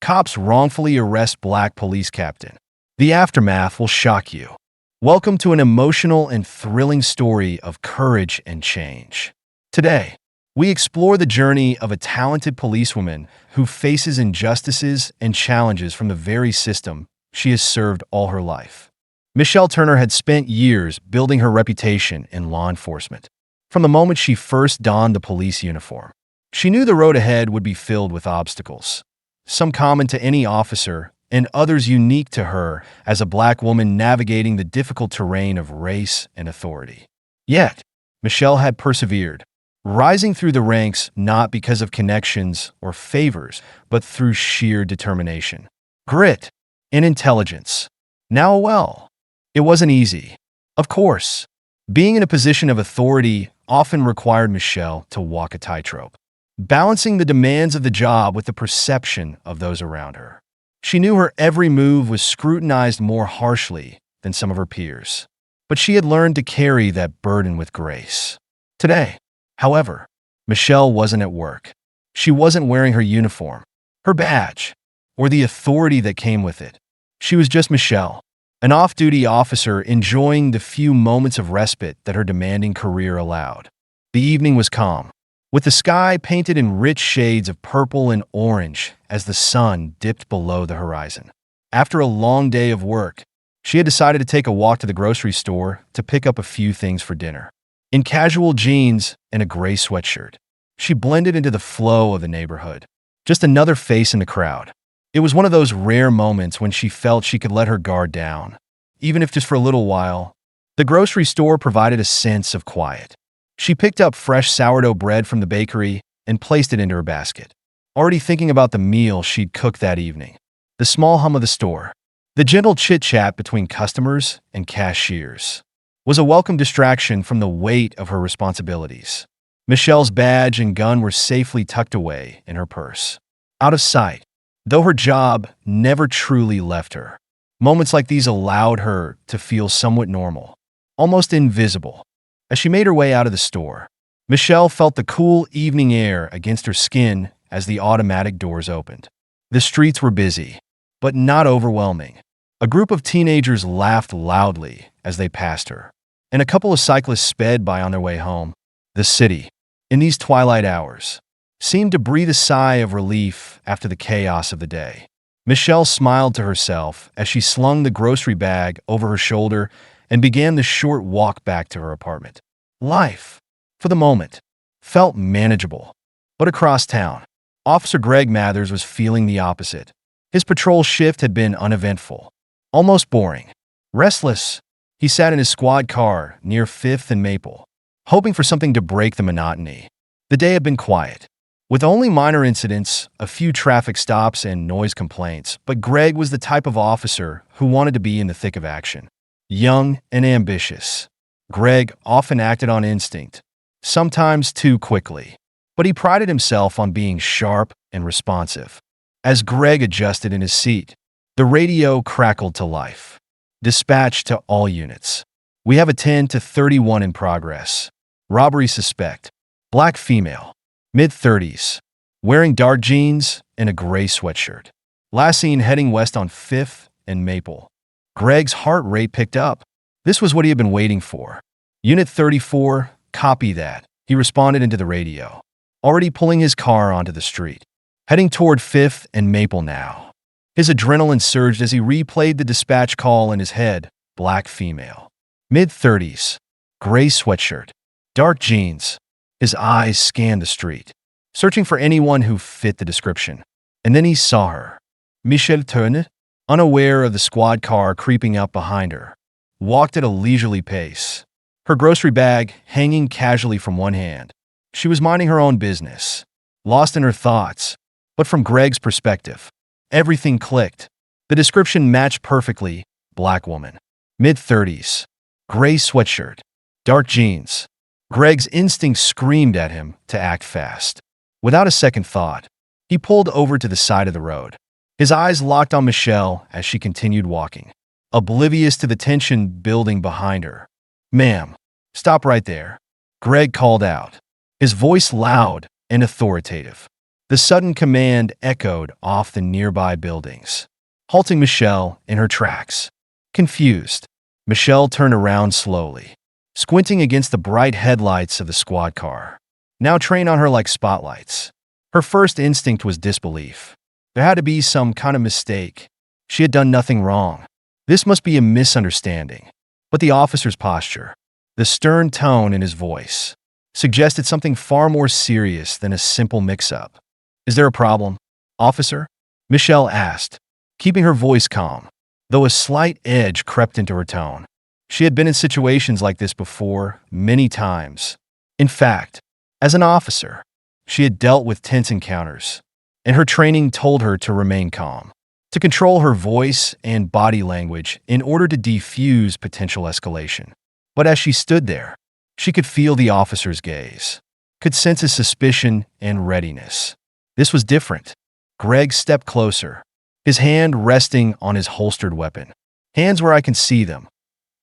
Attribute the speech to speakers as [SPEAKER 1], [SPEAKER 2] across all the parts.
[SPEAKER 1] Cops wrongfully arrest black police captain. The aftermath will shock you. Welcome to an emotional and thrilling story of courage and change. Today, we explore the journey of a talented policewoman who faces injustices and challenges from the very system she has served all her life. Michelle Turner had spent years building her reputation in law enforcement. From the moment she first donned the police uniform, she knew the road ahead would be filled with obstacles, some common to any officer and others unique to her as a black woman navigating the difficult terrain of race and authority. Yet, Michelle had persevered, rising through the ranks not because of connections or favors, but through sheer determination, grit, and intelligence. Now, well, it wasn't easy. Of course, being in a position of authority often required Michelle to walk a tightrope, balancing the demands of the job with the perception of those around her. She knew her every move was scrutinized more harshly than some of her peers, but she had learned to carry that burden with grace. Today, however, Michelle wasn't at work. She wasn't wearing her uniform, her badge, or the authority that came with it. She was just Michelle, an off-duty officer enjoying the few moments of respite that her demanding career allowed. The evening was calm, with the sky painted in rich shades of purple and orange as the sun dipped below the horizon. After a long day of work, she had decided to take a walk to the grocery store to pick up a few things for dinner. In casual jeans and a gray sweatshirt, she blended into the flow of the neighborhood, just another face in the crowd. It was one of those rare moments when she felt she could let her guard down, even if just for a little while. The grocery store provided a sense of quiet. She picked up fresh sourdough bread from the bakery and placed it into her basket, already thinking about the meal she'd cook that evening. The small hum of the store, the gentle chit-chat between customers and cashiers, was a welcome distraction from the weight of her responsibilities. Michelle's badge and gun were safely tucked away in her purse, out of sight, though her job never truly left her. Moments like these allowed her to feel somewhat normal, almost invisible. As she made her way out of the store, Michelle felt the cool evening air against her skin as the automatic doors opened. The streets were busy, but not overwhelming. A group of teenagers laughed loudly as they passed her, and a couple of cyclists sped by on their way home. The city, in these twilight hours, seemed to breathe a sigh of relief after the chaos of the day. Michelle smiled to herself as she slung the grocery bag over her shoulder and began the short walk back to her apartment. Life, for the moment, felt manageable. But across town, Officer Greg Mathers was feeling the opposite. His patrol shift had been uneventful, almost boring. Restless, he sat in his squad car near 5th and Maple, hoping for something to break the monotony. The day had been quiet, with only minor incidents, a few traffic stops, and noise complaints, but Greg was the type of officer who wanted to be in the thick of action. Young and ambitious, Greg often acted on instinct, sometimes too quickly, but he prided himself on being sharp and responsive. As Greg adjusted in his seat, the radio crackled to life. Dispatch to all units. We have a 10-31 in progress. Robbery suspect. Black female. Mid-30s. Wearing dark jeans and a gray sweatshirt. Last seen heading west on 5th and Maple. Greg's heart rate picked up. This was what he had been waiting for. Unit 34, copy that, he responded into the radio, already pulling his car onto the street. Heading toward 5th and Maple now. His adrenaline surged as he replayed the dispatch call in his head. Black female. Mid-30s. Gray sweatshirt. Dark jeans. His eyes scanned the street, searching for anyone who fit the description. And then he saw her. Michelle Turner, unaware of the squad car creeping up behind her, walked at a leisurely pace, her grocery bag hanging casually from one hand. She was minding her own business, lost in her thoughts, but from Greg's perspective, everything clicked. The description matched perfectly. Black woman. Mid-30s. Gray sweatshirt. Dark jeans. Greg's instinct screamed at him to act fast. Without a second thought, he pulled over to the side of the road. His eyes locked on Michelle as she continued walking, oblivious to the tension building behind her. "Ma'am, stop right there," Greg called out, his voice loud and authoritative. The sudden command echoed off the nearby buildings, halting Michelle in her tracks. Confused, Michelle turned around slowly, squinting against the bright headlights of the squad car, now trained on her like spotlights. Her first instinct was disbelief. There had to be some kind of mistake. She had done nothing wrong. This must be a misunderstanding. But the officer's posture, the stern tone in his voice, suggested something far more serious than a simple mix-up. "Is there a problem, officer?" Michelle asked, keeping her voice calm, though a slight edge crept into her tone. She had been in situations like this before, many times. In fact, as an officer, she had dealt with tense encounters, and her training told her to remain calm, to control her voice and body language in order to defuse potential escalation. But as she stood there, she could feel the officer's gaze, could sense his suspicion and readiness. This was different. Greg stepped closer, his hand resting on his holstered weapon. "Hands where I can see them,"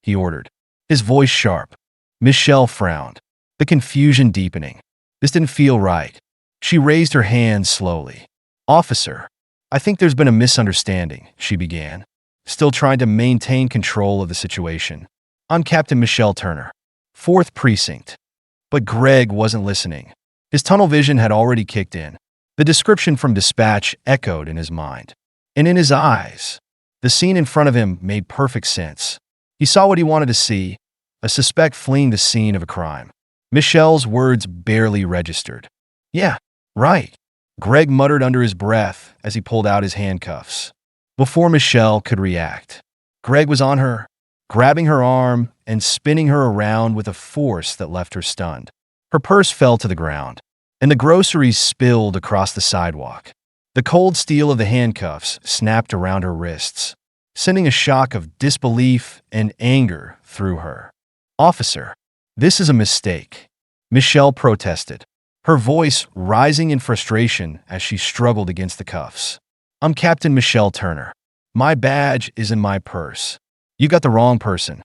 [SPEAKER 1] he ordered, his voice sharp. Michelle frowned, the confusion deepening. This didn't feel right. She raised her hand slowly. "Officer, I think there's been a misunderstanding," she began, still trying to maintain control of the situation. "I'm Captain Michelle Turner, 4th Precinct." But Greg wasn't listening. His tunnel vision had already kicked in. The description from dispatch echoed in his mind. And in his eyes, the scene in front of him made perfect sense. He saw what he wanted to see, a suspect fleeing the scene of a crime. Michelle's words barely registered. "Yeah, right," Greg muttered under his breath as he pulled out his handcuffs. Before Michelle could react, Greg was on her, grabbing her arm and spinning her around with a force that left her stunned. Her purse fell to the ground, and the groceries spilled across the sidewalk. The cold steel of the handcuffs snapped around her wrists, sending a shock of disbelief and anger through her. "Officer, this is a mistake," Michelle protested, her voice rising in frustration as she struggled against the cuffs. "I'm Captain Michelle Turner. My badge is in my purse. You got the wrong person."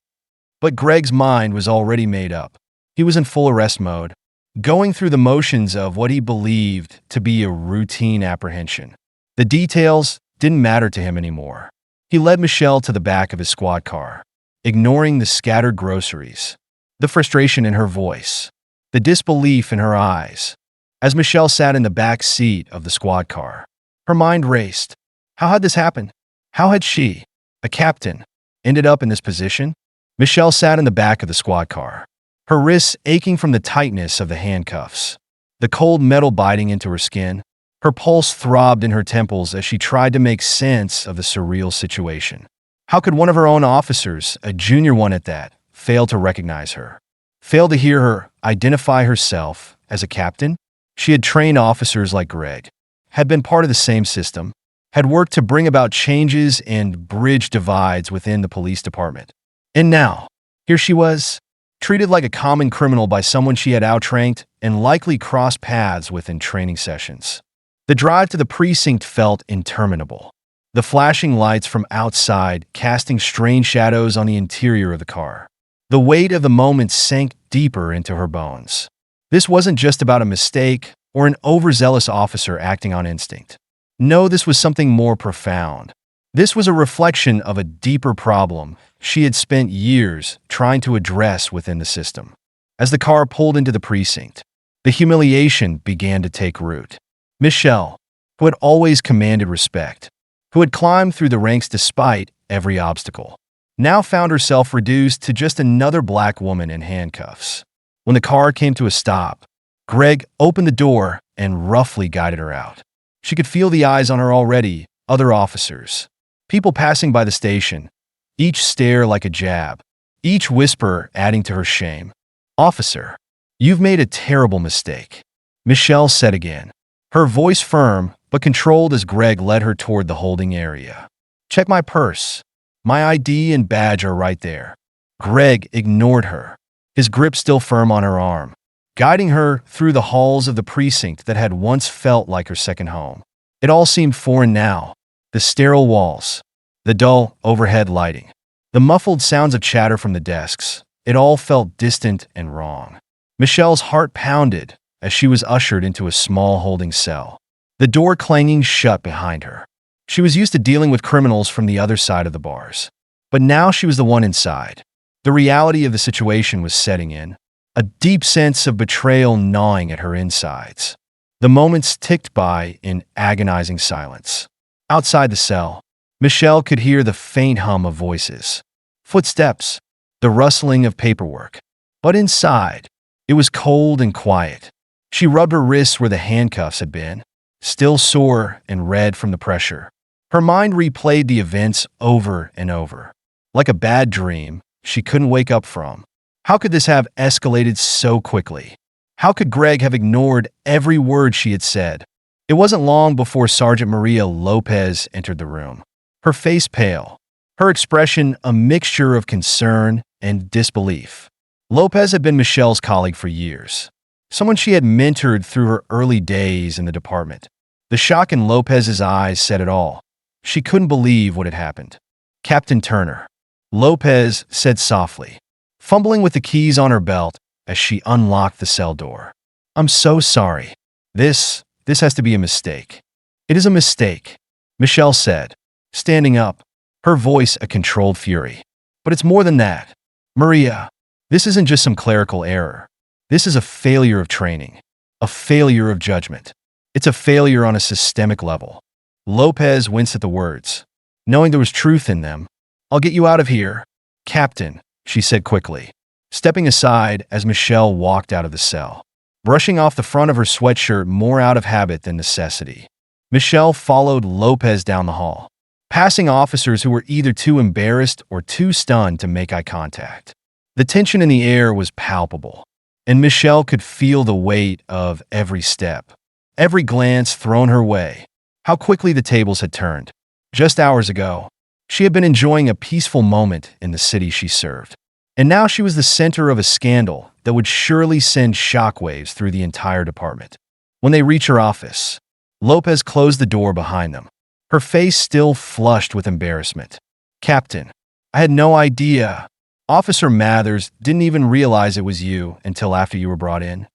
[SPEAKER 1] But Greg's mind was already made up. He was in full arrest mode, going through the motions of what he believed to be a routine apprehension. The details didn't matter to him anymore. He led Michelle to the back of his squad car, ignoring the scattered groceries, the frustration in her voice, the disbelief in her eyes. As Michelle sat in the back seat of the squad car, her mind raced. How had this happened? How had she, a captain, ended up in this position? Michelle sat in the back of the squad car, her wrists aching from the tightness of the handcuffs, the cold metal biting into her skin. Her pulse throbbed in her temples as she tried to make sense of the surreal situation. How could one of her own officers, a junior one at that, fail to recognize her? Fail to hear her identify herself as a captain? She had trained officers like Greg, had been part of the same system, had worked to bring about changes and bridge divides within the police department. And now, here she was, treated like a common criminal by someone she had outranked and likely crossed paths with in training sessions. The drive to the precinct felt interminable, the flashing lights from outside casting strange shadows on the interior of the car. The weight of the moment sank deeper into her bones. This wasn't just about a mistake or an overzealous officer acting on instinct. No, this was something more profound. This was a reflection of a deeper problem she had spent years trying to address within the system. As the car pulled into the precinct, the humiliation began to take root. Michelle, who had always commanded respect, who had climbed through the ranks despite every obstacle, now found herself reduced to just another black woman in handcuffs. When the car came to a stop, Greg opened the door and roughly guided her out. She could feel the eyes on her already, other officers, people passing by the station, each stare like a jab, each whisper adding to her shame. "Officer, you've made a terrible mistake," Michelle said again, her voice firm but controlled as Greg led her toward the holding area. "Check my purse. My ID and badge are right there." Greg ignored her, his grip still firm on her arm, guiding her through the halls of the precinct that had once felt like her second home. It all seemed foreign now. The sterile walls, the dull overhead lighting, the muffled sounds of chatter from the desks. It all felt distant and wrong. Michelle's heart pounded as she was ushered into a small holding cell. the door clanging shut behind her. She was used to dealing with criminals from the other side of the bars. But now she was the one inside. The reality of the situation was setting in, a deep sense of betrayal gnawing at her insides. The moments ticked by in agonizing silence. Outside the cell, Michelle could hear the faint hum of voices, footsteps, the rustling of paperwork. But inside, it was cold and quiet. She rubbed her wrists where the handcuffs had been, still sore and red from the pressure. Her mind replayed the events over and over. Like a bad dream she couldn't wake up from. How could this have escalated so quickly? How could Greg have ignored every word she had said? It wasn't long before Sergeant Maria Lopez entered the room. Her face pale, her expression a mixture of concern and disbelief. Lopez had been Michelle's colleague for years, someone she had mentored through her early days in the department. The shock in Lopez's eyes said it all. She couldn't believe what had happened. "Captain Turner," Lopez said softly, fumbling with the keys on her belt as she unlocked the cell door. "I'm so sorry. This has to be a mistake." "It is a mistake," Michelle said, standing up, her voice a controlled fury. "But it's more than that. Maria, this isn't just some clerical error. This is a failure of training, a failure of judgment. It's a failure on a systemic level." Lopez winced at the words, knowing there was truth in them. "I'll get you out of here, Captain," she said quickly, stepping aside as Michelle walked out of the cell, brushing off the front of her sweatshirt more out of habit than necessity. Michelle followed Lopez down the hall, passing officers who were either too embarrassed or too stunned to make eye contact. The tension in the air was palpable, and Michelle could feel the weight of every step, every glance thrown her way. How quickly the tables had turned. Just hours ago, she had been enjoying a peaceful moment in the city she served. And now she was the center of a scandal that would surely send shockwaves through the entire department. When they reached her office, Lopez closed the door behind them, her face still flushed with embarrassment. "Captain, I had no idea. Officer Mathers didn't even realize it was you until after you were brought in."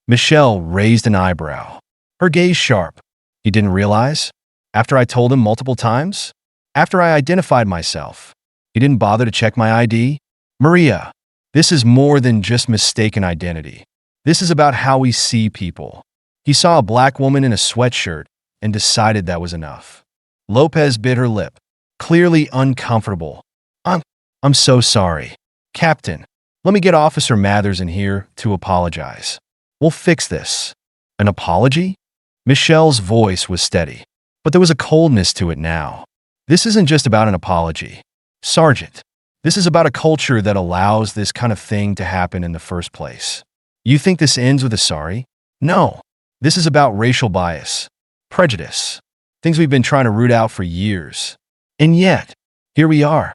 [SPEAKER 1] Michelle raised an eyebrow, her gaze sharp. "He didn't realize? After I told him multiple times? After I identified myself? He didn't bother to check my ID? Maria, this is more than just mistaken identity. This is about how we see people." He saw a black woman in a sweatshirt and decided that was enough. Lopez bit her lip, clearly uncomfortable. I'm so sorry. Captain, let me get Officer Mathers in here to apologize. We'll fix this." "An apology?" Michelle's voice was steady, but there was a coldness to it now. "This isn't just about an apology, Sergeant. This is about a culture that allows this kind of thing to happen in the first place. You think this ends with a sorry? No. This is about racial bias, prejudice, things we've been trying to root out for years. And yet, here we are."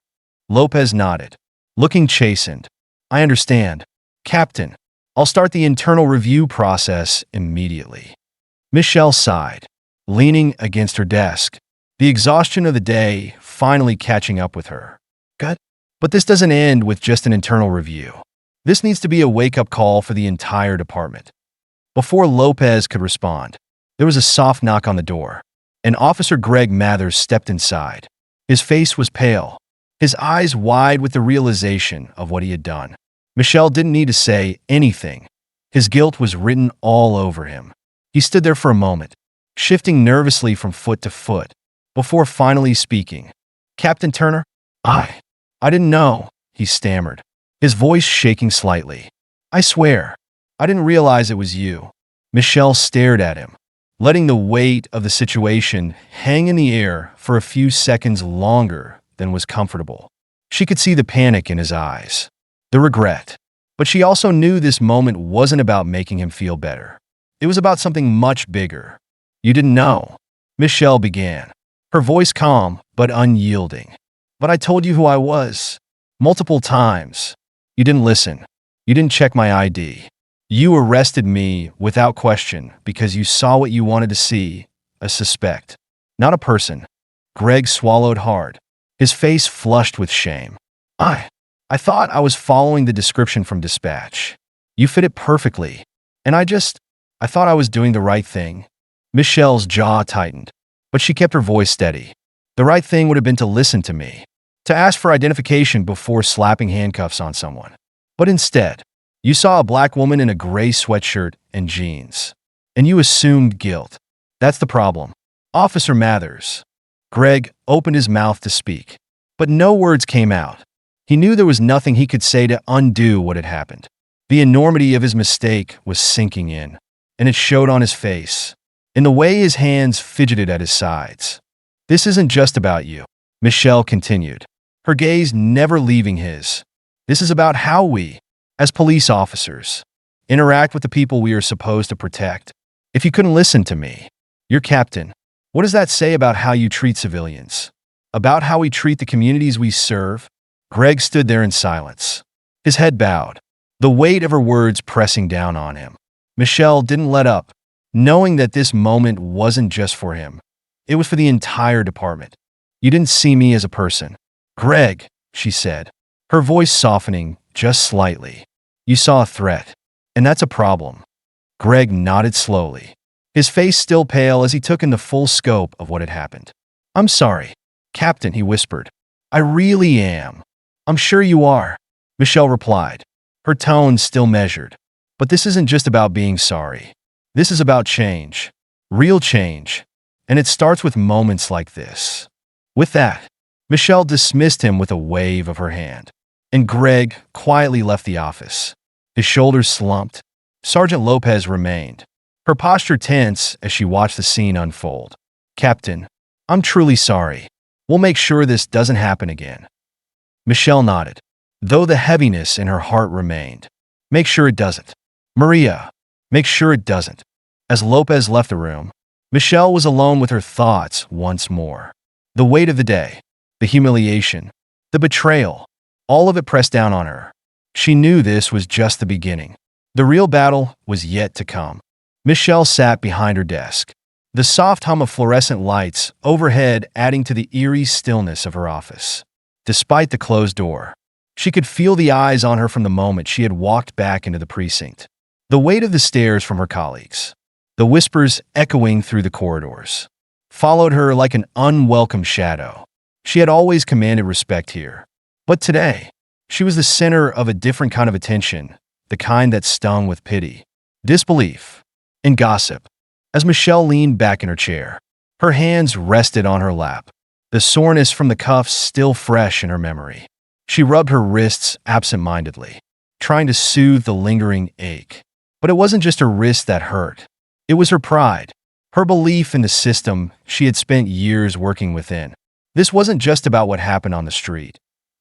[SPEAKER 1] Lopez nodded, looking chastened. "I understand. Captain, I'll start the internal review process immediately." Michelle sighed, leaning against her desk, the exhaustion of the day finally catching up with her. "Good. But this doesn't end with just an internal review. This needs to be a wake-up call for the entire department." Before Lopez could respond, there was a soft knock on the door, and Officer Greg Mathers stepped inside. His face was pale, his eyes wide with the realization of what he had done. Michelle didn't need to say anything. His guilt was written all over him. He stood there for a moment, shifting nervously from foot to foot, before finally speaking. "Captain Turner, I didn't know," he stammered, his voice shaking slightly. "I swear, I didn't realize it was you." Michelle stared at him, letting the weight of the situation hang in the air for a few seconds longer than was comfortable. She could see the panic in his eyes, the regret, but she also knew this moment wasn't about making him feel better. It was about something much bigger. "You didn't know," Michelle began, her voice calm but unyielding. "But I told you who I was. Multiple times. You didn't listen. You didn't check my ID. You arrested me without question because you saw what you wanted to see, a suspect, not a person." Greg swallowed hard, his face flushed with shame. I thought I was following the description from dispatch. You fit it perfectly. And I thought I was doing the right thing." Michelle's jaw tightened, but she kept her voice steady. The right thing would have been to listen to me, to ask for identification before slapping handcuffs on someone. But instead, you saw a black woman in a gray sweatshirt and jeans, and you assumed guilt. That's the problem. Officer Mathers. Greg opened his mouth to speak, but no words came out. He knew there was nothing he could say to undo what had happened. The enormity of his mistake was sinking in, and it showed on his face, in the way his hands fidgeted at his sides. This isn't just about you, Michelle continued, her gaze never leaving his. This is about how we, as police officers, interact with the people we are supposed to protect. If you couldn't listen to me, your captain, what does that say about how you treat civilians? About how we treat the communities we serve? Greg stood there in silence, his head bowed, the weight of her words pressing down on him. Michelle didn't let up, knowing that this moment wasn't just for him. It was for the entire department. You didn't see me as a person. Greg, she said, her voice softening just slightly. You saw a threat, and that's a problem. Greg nodded slowly, his face still pale as he took in the full scope of what had happened. I'm sorry, Captain, he whispered. I really am. I'm sure you are, Michelle replied, her tone still measured. But this isn't just about being sorry. This is about change, real change, and it starts with moments like this. With that, Michelle dismissed him with a wave of her hand, and Greg quietly left the office. His shoulders slumped. Sergeant Lopez remained, her posture tense as she watched the scene unfold. Captain, I'm truly sorry. We'll make sure this doesn't happen again. Michelle nodded, though the heaviness in her heart remained. Make sure it doesn't. Maria, make sure it doesn't. As Lopez left the room, Michelle was alone with her thoughts once more. The weight of the day, the humiliation, the betrayal, all of it pressed down on her. She knew this was just the beginning. The real battle was yet to come. Michelle sat behind her desk, the soft hum of fluorescent lights overhead adding to the eerie stillness of her office. Despite the closed door, she could feel the eyes on her from the moment she had walked back into the precinct. The weight of the stares from her colleagues, the whispers echoing through the corridors, followed her like an unwelcome shadow. She had always commanded respect here. But today, she was the center of a different kind of attention, the kind that stung with pity, disbelief, and gossip. As Michelle leaned back in her chair, her hands rested on her lap, the soreness from the cuffs still fresh in her memory. She rubbed her wrists absent-mindedly, trying to soothe the lingering ache. But it wasn't just her wrist that hurt. It was her pride, her belief in the system she had spent years working within. This wasn't just about what happened on the street.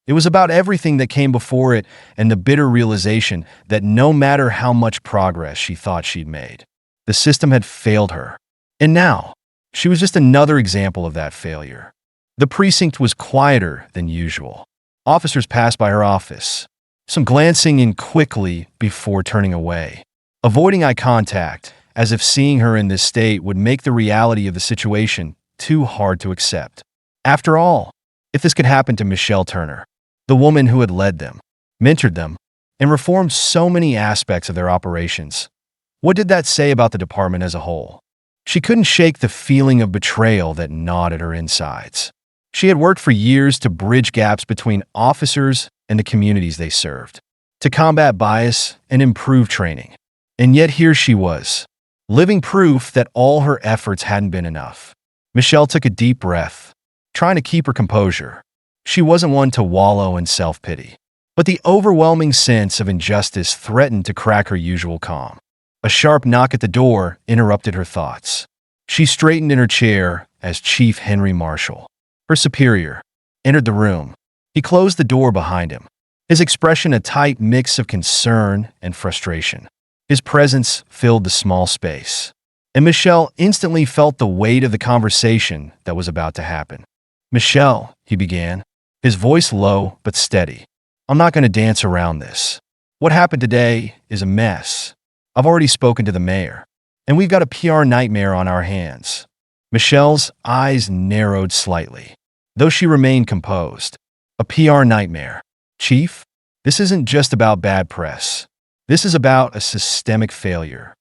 [SPEAKER 1] It was about everything that came before it and the bitter realization that no matter how much progress she thought she'd made, the system had failed her. And now, she was just another example of that failure. The precinct was quieter than usual. Officers passed by her office, some glancing in quickly before turning away, avoiding eye contact, as if seeing her in this state would make the reality of the situation too hard to accept. After all, if this could happen to Michelle Turner, the woman who had led them, mentored them, and reformed so many aspects of their operations, what did that say about the department as a whole? She couldn't shake the feeling of betrayal that gnawed at her insides. She had worked for years to bridge gaps between officers and the communities they served, to combat bias and improve training. And yet here she was, living proof that all her efforts hadn't been enough. Michelle took a deep breath, trying to keep her composure. She wasn't one to wallow in self-pity, but the overwhelming sense of injustice threatened to crack her usual calm. A sharp knock at the door interrupted her thoughts. She straightened in her chair as Chief Henry Marshall, her superior, entered the room. He closed the door behind him, his expression a tight mix of concern and frustration. His presence filled the small space, and Michelle instantly felt the weight of the conversation that was about to happen. Michelle, he began, his voice low but steady. I'm not going to dance around this. What happened today is a mess. I've already spoken to the mayor, and we've got a PR nightmare on our hands. Michelle's eyes narrowed slightly, though she remained composed. A PR nightmare. Chief, this isn't just about bad press. This is about a systemic failure.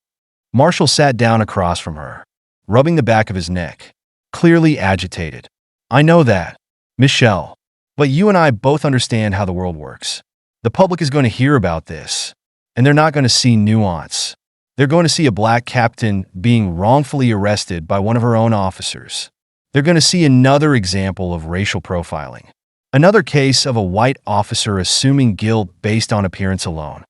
[SPEAKER 1] Marshall sat down across from her, rubbing the back of his neck, clearly agitated. I know that, Michelle, but you and I both understand how the world works. The public is going to hear about this, and they're not going to see nuance. They're going to see a black captain being wrongfully arrested by one of her own officers. They're going to see another example of racial profiling. Another case of a white officer assuming guilt based on appearance alone.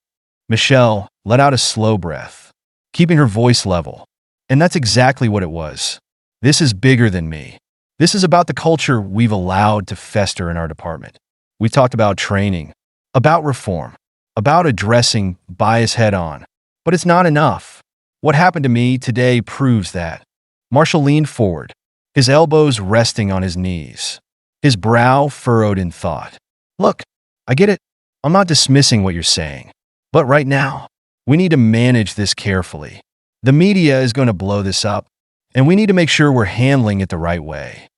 [SPEAKER 1] Michelle let out a slow breath, keeping her voice level. And that's exactly what it was. This is bigger than me. This is about the culture we've allowed to fester in our department. We talked about training, about reform, about addressing bias head on. But it's not enough. What happened to me today proves that. Marshall leaned forward, his elbows resting on his knees, his brow furrowed in thought. Look, I get it. I'm not dismissing what you're saying. But right now, we need to manage this carefully. The media is going to blow this up, and we need to make sure we're handling it the right way.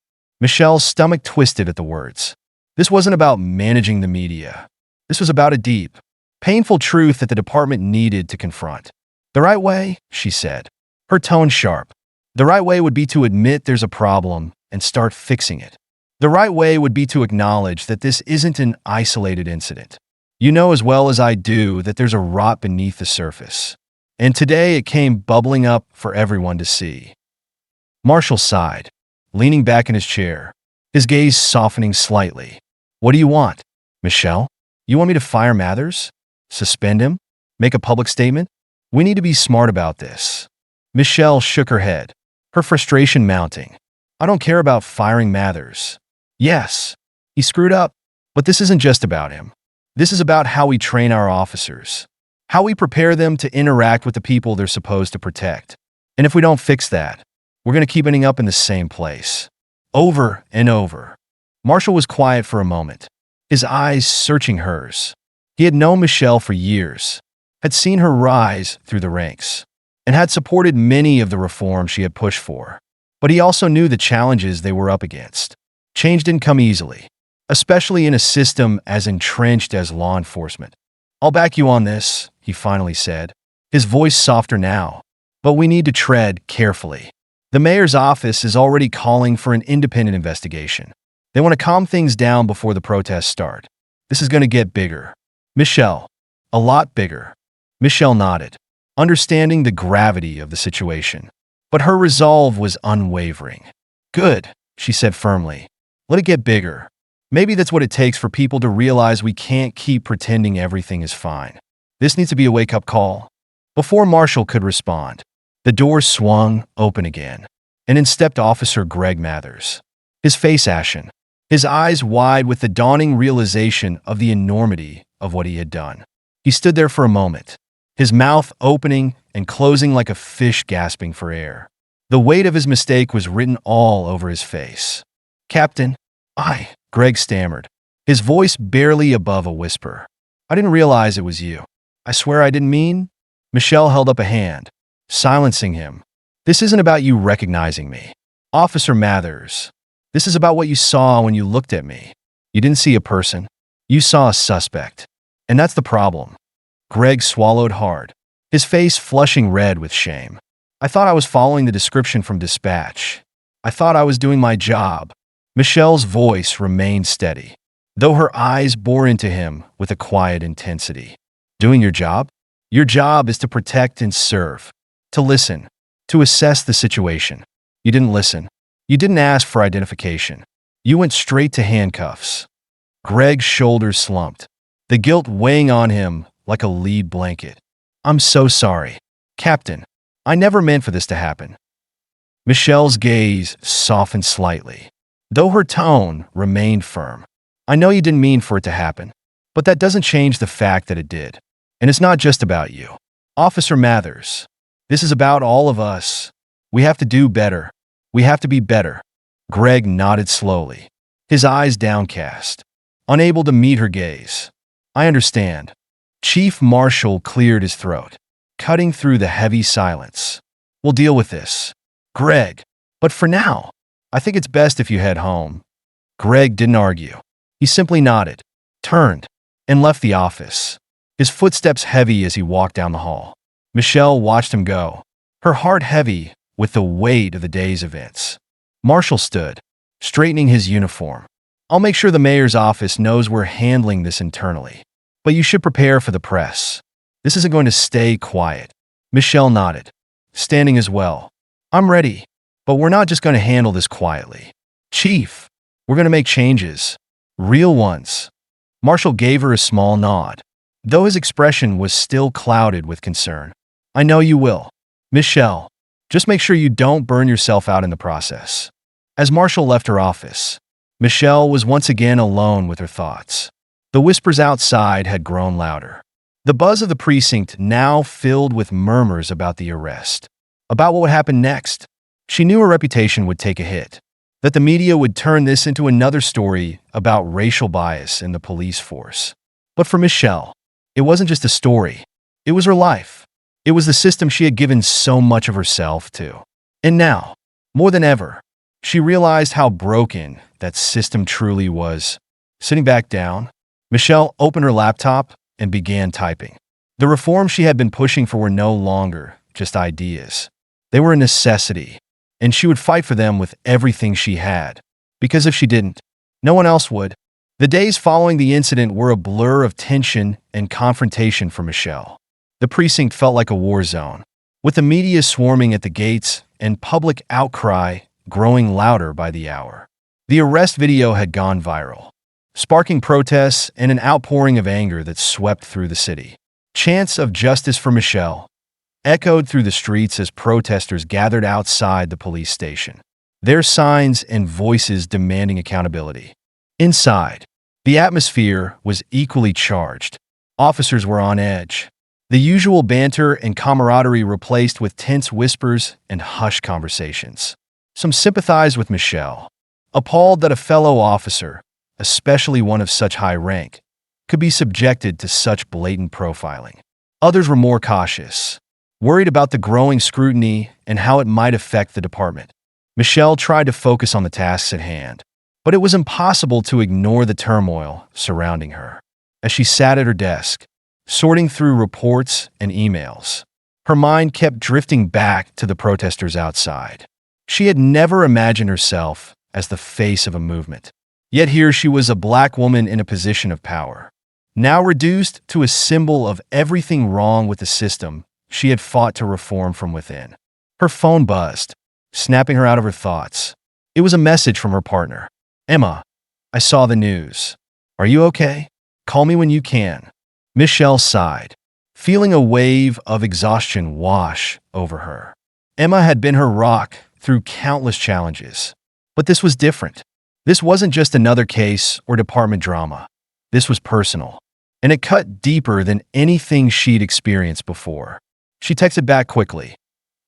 [SPEAKER 1] Michelle's stomach twisted at the words. This wasn't about managing the media. This was about a deep, painful truth that the department needed to confront. The right way, she said, her tone sharp. The right way would be to admit there's a problem and start fixing it. The right way would be to acknowledge that this isn't an isolated incident. You know as well as I do that there's a rot beneath the surface. And today it came bubbling up for everyone to see. Marshall sighed, leaning back in his chair, his gaze softening slightly. What do you want, Michelle? You want me to fire Mathers? Suspend him? Make a public statement? We need to be smart about this. Michelle shook her head, her frustration mounting. I don't care about firing Mathers. Yes, he screwed up, but this isn't just about him. This is about how we train our officers, how we prepare them to interact with the people they're supposed to protect. And if we don't fix that, we're going to keep ending up in the same place, over and over. Marshall was quiet for a moment, his eyes searching hers. He had known Michelle for years, had seen her rise through the ranks, and had supported many of the reforms she had pushed for. But he also knew the challenges they were up against. Change didn't come easily, especially in a system as entrenched as law enforcement. I'll back you on this, he finally said, his voice softer now. But we need to tread carefully. The mayor's office is already calling for an independent investigation. They want to calm things down before the protests start. This is going to get bigger. Michelle, a lot bigger. Michelle nodded, understanding the gravity of the situation. But her resolve was unwavering. Good, she said firmly. Let it get bigger. Maybe that's what it takes for people to realize we can't keep pretending everything is fine. This needs to be a wake-up call. Before Marshall could respond, the door swung open again, and in stepped Officer Greg Mathers. His face ashen, his eyes wide with the dawning realization of the enormity of what he had done. He stood there for a moment, his mouth opening and closing like a fish gasping for air. The weight of his mistake was written all over his face. Captain, Greg stammered, his voice barely above a whisper. I didn't realize it was you. I swear I didn't mean. Michelle held up a hand, silencing him. This isn't about you recognizing me, Officer Mathers. This is about what you saw when you looked at me. You didn't see a person. You saw a suspect. And that's the problem. Greg swallowed hard, his face flushing red with shame. I thought I was following the description from dispatch. I thought I was doing my job. Michelle's voice remained steady, though her eyes bore into him with a quiet intensity. Doing your job? Your job is to protect and serve, to listen, to assess the situation. You didn't listen. You didn't ask for identification. You went straight to handcuffs. Greg's shoulders slumped, the guilt weighing on him like a lead blanket. I'm so sorry, Captain. I never meant for this to happen. Michelle's gaze softened slightly, though her tone remained firm. I know you didn't mean for it to happen, but that doesn't change the fact that it did. And it's not just about you, Officer Mathers. This is about all of us. We have to do better. We have to be better. Greg nodded slowly, his eyes downcast, unable to meet her gaze. I understand. Chief Marshall cleared his throat, cutting through the heavy silence. We'll deal with this, Greg. But for now, I think it's best if you head home. Greg didn't argue. He simply nodded, turned, and left the office, his footsteps heavy as he walked down the hall. Michelle watched him go, her heart heavy with the weight of the day's events. Marshall stood, straightening his uniform. I'll make sure the mayor's office knows we're handling this internally. But you should prepare for the press. This isn't going to stay quiet. Michelle nodded, standing as well. I'm ready, but we're not just going to handle this quietly. Chief, we're going to make changes. Real ones. Marshall gave her a small nod, though his expression was still clouded with concern. I know you will. Michelle, just make sure you don't burn yourself out in the process. As Marshall left her office, Michelle was once again alone with her thoughts. The whispers outside had grown louder. The buzz of the precinct now filled with murmurs about the arrest, about what would happen next. She knew her reputation would take a hit, that the media would turn this into another story about racial bias in the police force. But for Michelle, it wasn't just a story. It was her life. It was the system she had given so much of herself to. And now, more than ever, she realized how broken that system truly was. Sitting back down, Michelle opened her laptop and began typing. The reforms she had been pushing for were no longer just ideas. They were a necessity, and she would fight for them with everything she had. Because if she didn't, no one else would. The days following the incident were a blur of tension and confrontation for Michelle. The precinct felt like a war zone, with the media swarming at the gates and public outcry growing louder by the hour. The arrest video had gone viral, sparking protests and an outpouring of anger that swept through the city. Chants of justice for Michelle echoed through the streets as protesters gathered outside the police station, their signs and voices demanding accountability. Inside, the atmosphere was equally charged. Officers were on edge, the usual banter and camaraderie replaced with tense whispers and hushed conversations. Some sympathized with Michelle, appalled that a fellow officer, especially one of such high rank, could be subjected to such blatant profiling. Others were more cautious, worried about the growing scrutiny and how it might affect the department. Michelle tried to focus on the tasks at hand, but it was impossible to ignore the turmoil surrounding her. As she sat at her desk, sorting through reports and emails, her mind kept drifting back to the protesters outside. She had never imagined herself as the face of a movement. Yet here she was, a black woman in a position of power, now reduced to a symbol of everything wrong with the system she had fought to reform from within. Her phone buzzed, snapping her out of her thoughts. It was a message from her partner. Emma, I saw the news. Are you okay? Call me when you can. Michelle sighed, feeling a wave of exhaustion wash over her. Emma had been her rock through countless challenges. But this was different. This wasn't just another case or department drama. This was personal, and it cut deeper than anything she'd experienced before. She texted back quickly.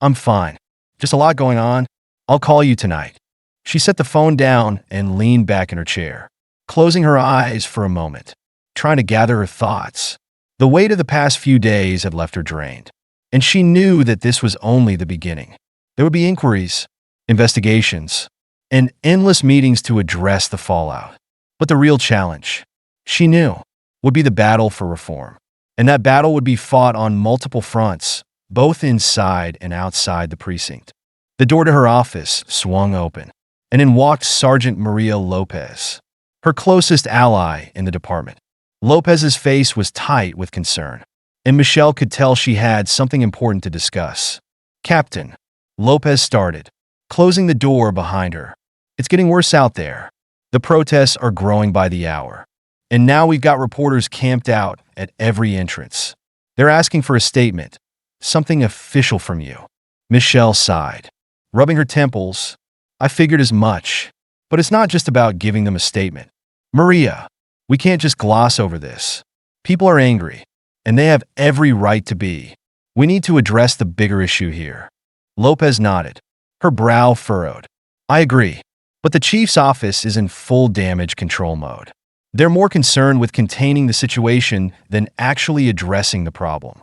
[SPEAKER 1] I'm fine. Just a lot going on. I'll call you tonight. She set the phone down and leaned back in her chair, closing her eyes for a moment, trying to gather her thoughts. The weight of the past few days had left her drained, and she knew that this was only the beginning. There would be inquiries, investigations, and endless meetings to address the fallout. But the real challenge, she knew, would be the battle for reform. And that battle would be fought on multiple fronts, both inside and outside the precinct. The door to her office swung open, and in walked Sergeant Maria Lopez, her closest ally in the department. Lopez's face was tight with concern, and Michelle could tell she had something important to discuss. Captain, Lopez started, closing the door behind her. It's getting worse out there. The protests are growing by the hour. And now we've got reporters camped out at every entrance. They're asking for a statement, something official from you. Michelle sighed, rubbing her temples. I figured as much. But it's not just about giving them a statement. Maria, we can't just gloss over this. People are angry, and they have every right to be. We need to address the bigger issue here. Lopez nodded, her brow furrowed. I agree, but the chief's office is in full damage control mode. They're more concerned with containing the situation than actually addressing the problem.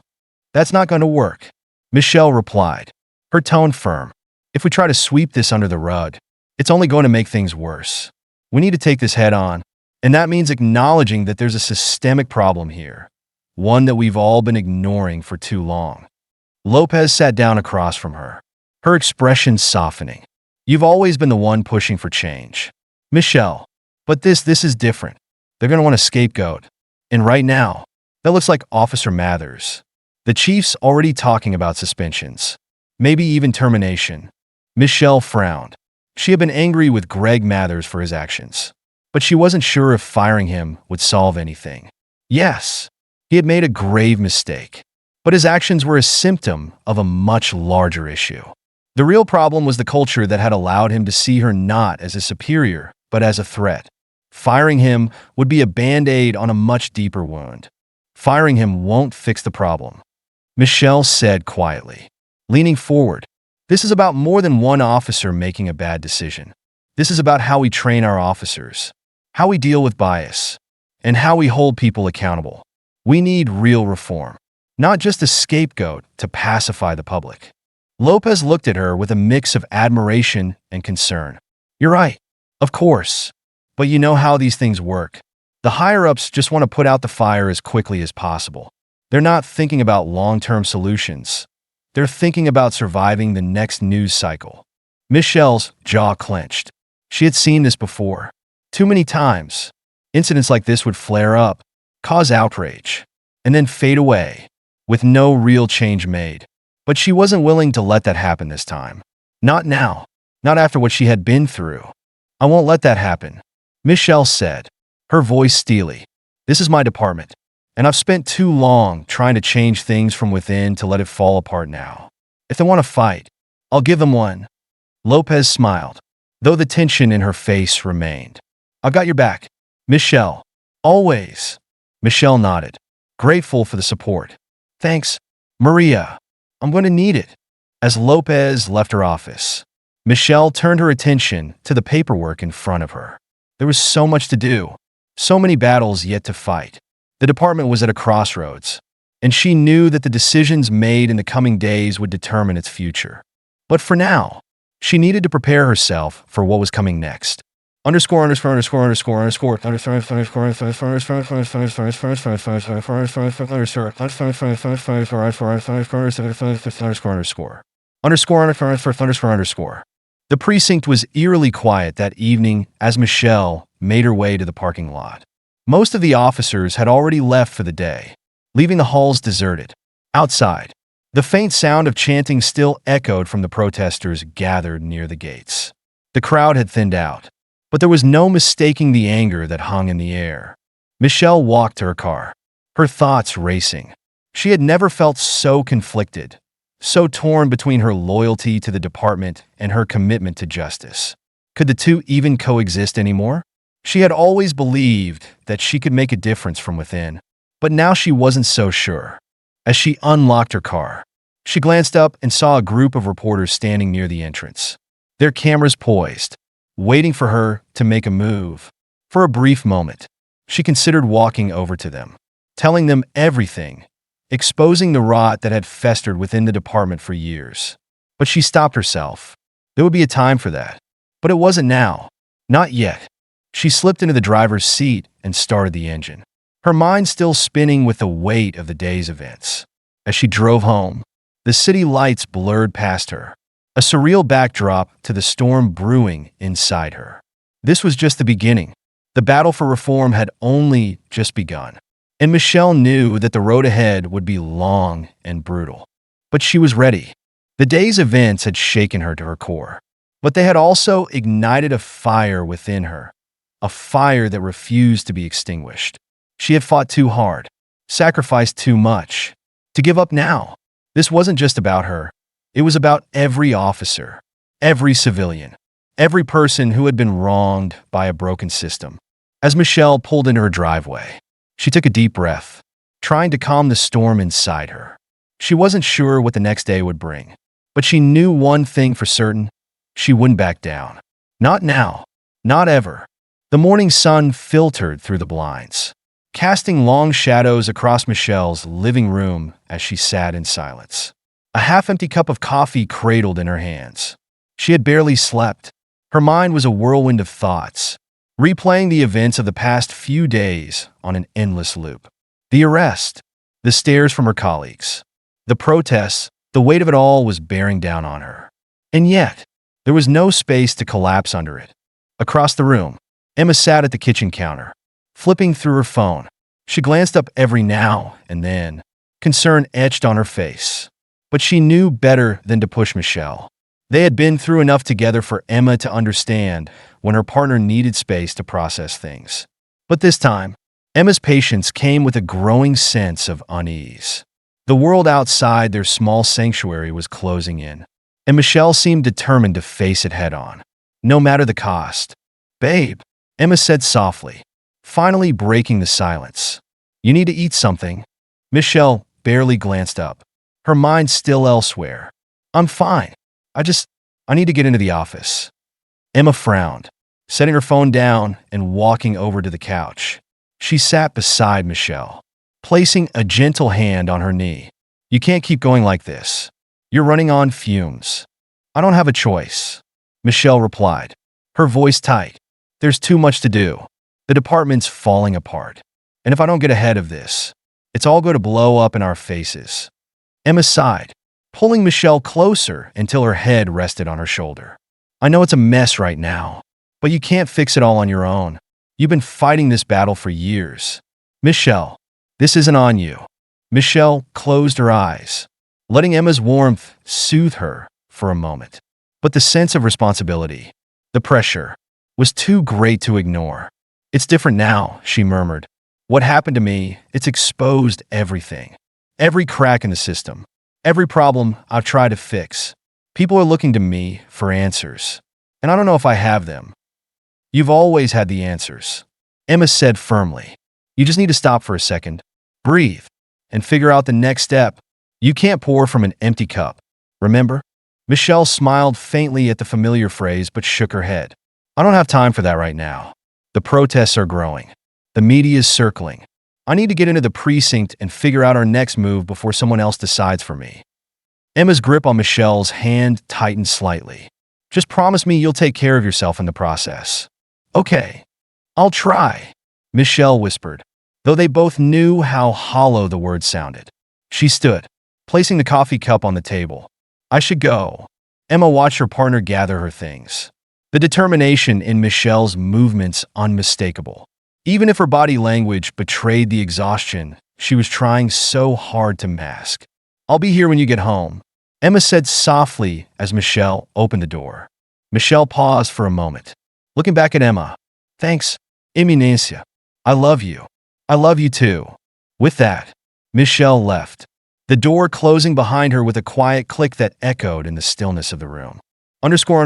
[SPEAKER 1] That's not going to work, Michelle replied, her tone firm. If we try to sweep this under the rug, it's only going to make things worse. We need to take this head on, and that means acknowledging that there's a systemic problem here, one that we've all been ignoring for too long. Lopez sat down across from her, her expression softening. You've always been the one pushing for change, Michelle. But this is different. They're going to want a scapegoat. And right now, that looks like Officer Mathers. The chief's already talking about suspensions, maybe even termination. Michelle frowned. She had been angry with Greg Mathers for his actions, but she wasn't sure if firing him would solve anything. Yes, he had made a grave mistake, but his actions were a symptom of a much larger issue. The real problem was the culture that had allowed him to see her not as a superior, but as a threat. Firing him would be a band-aid on a much deeper wound. Firing him won't fix the problem, Michelle said quietly, leaning forward. This is about more than one officer making a bad decision. This is about how we train our officers, how we deal with bias, and how we hold people accountable. We need real reform, not just a scapegoat to pacify the public. Lopez looked at her with a mix of admiration and concern. You're right, of course. But you know how these things work. The higher-ups just want to put out the fire as quickly as possible. They're not thinking about long-term solutions. They're thinking about surviving the next news cycle. Michelle's jaw clenched. She had seen this before. Too many times. Incidents like this would flare up, cause outrage, and then fade away, with no real change made. But she wasn't willing to let that happen this time. Not now. Not after what she had been through. I won't let that happen, Michelle said, her voice steely. This is my department, and I've spent too long trying to change things from within to let it fall apart now. If they want to fight, I'll give them one. Lopez smiled, though the tension in her face remained. I've got your back, Michelle. Always. Michelle nodded, grateful for the support. Thanks, Maria. I'm going to need it. As Lopez left her office, Michelle turned her attention to the paperwork in front of her. There was so much to do, so many battles yet to fight. The department was at a crossroads, and she knew that the decisions made in the coming days would determine its future. But for now, she needed to prepare herself for what was coming next. Underscore. The precinct was eerily quiet that evening as Michelle made her way to the parking lot. Most of the officers had already left for the day, leaving the halls deserted. Outside, the faint sound of chanting still echoed from the protesters gathered near the gates. The crowd had thinned out, but there was no mistaking the anger that hung in the air. Michelle walked to her car, her thoughts racing. She had never felt so conflicted, so torn between her loyalty to the department and her commitment to justice. Could the two even coexist anymore? She had always believed that she could make a difference from within, but now she wasn't so sure. As she unlocked her car, she glanced up and saw a group of reporters standing near the entrance, their cameras poised, waiting for her to make a move. For a brief moment, she considered walking over to them, telling them everything, exposing the rot that had festered within the department for years. But she stopped herself. There would be a time for that. But it wasn't now. Not yet. She slipped into the driver's seat and started the engine, her mind still spinning with the weight of the day's events. As she drove home, the city lights blurred past her, a surreal backdrop to the storm brewing inside her. This was just the beginning. The battle for reform had only just begun, and Michelle knew that the road ahead would be long and brutal. But she was ready. The day's events had shaken her to her core, but they had also ignited a fire within her, a fire that refused to be extinguished. She had fought too hard, sacrificed too much, to give up now. This wasn't just about her. It was about every officer, every civilian, every person who had been wronged by a broken system. As Michelle pulled into her driveway, she took a deep breath, trying to calm the storm inside her. She wasn't sure what the next day would bring, but she knew one thing for certain: she wouldn't back down. Not now. Not ever. The morning sun filtered through the blinds, casting long shadows across Michelle's living room as she sat in silence. A half-empty cup of coffee cradled in her hands. She had barely slept. Her mind was a whirlwind of thoughts, replaying the events of the past few days on an endless loop. The arrest, the stares from her colleagues, the protests, the weight of it all was bearing down on her. And yet, there was no space to collapse under it. Across the room, Emma sat at the kitchen counter, flipping through her phone. She glanced up every now and then, concern etched on her face. But she knew better than to push Michelle. They had been through enough together for Emma to understand when her partner needed space to process things. But this time, Emma's patience came with a growing sense of unease. The world outside their small sanctuary was closing in, and Michelle seemed determined to face it head-on, no matter the cost. "Babe," Emma said softly, finally breaking the silence. "You need to eat something." Michelle barely glanced up, her mind still elsewhere. "I'm fine. I need to get into the office." Emma frowned, setting her phone down and walking over to the couch. She sat beside Michelle, placing a gentle hand on her knee. "You can't keep going like this. You're running on fumes." "I don't have a choice," Michelle replied, her voice tight. "There's too much to do. The department's falling apart. And if I don't get ahead of this, it's all going to blow up in our faces." Emma sighed, pulling Michelle closer until her head rested on her shoulder. "I know it's a mess right now, but you can't fix it all on your own. You've been fighting this battle for years." "Michelle, this isn't on you." Michelle closed her eyes, letting Emma's warmth soothe her for a moment. But the sense of responsibility, the pressure, was too great to ignore. "It's different now," she murmured. "What happened to me, it's exposed everything. Every crack in the system. Every problem I've tried to fix. People are looking to me for answers. And I don't know if I have them." "You've always had the answers," Emma said firmly. "You just need to stop for a second, breathe, and figure out the next step. You can't pour from an empty cup. Remember?" Michelle smiled faintly at the familiar phrase but shook her head. "I don't have time for that right now. The protests are growing. The media is circling. I need to get into the precinct and figure out our next move before someone else decides for me." Emma's grip on Michelle's hand tightened slightly. "Just promise me you'll take care of yourself in the process." "Okay, I'll try," Michelle whispered, though they both knew how hollow the words sounded. She stood, placing the coffee cup on the table. "I should go." Emma watched her partner gather her things. The determination in Michelle's movements unmistakable. Even if her body language betrayed the exhaustion she was trying so hard to mask. "I'll be here when you get home," Emma said softly as Michelle opened the door. Michelle paused for a moment, looking back at Emma. "Thanks, Eminencia. I love you. I love you too." With that, Michelle left, the door closing behind her with a quiet click that echoed in the stillness of the room. Underscore.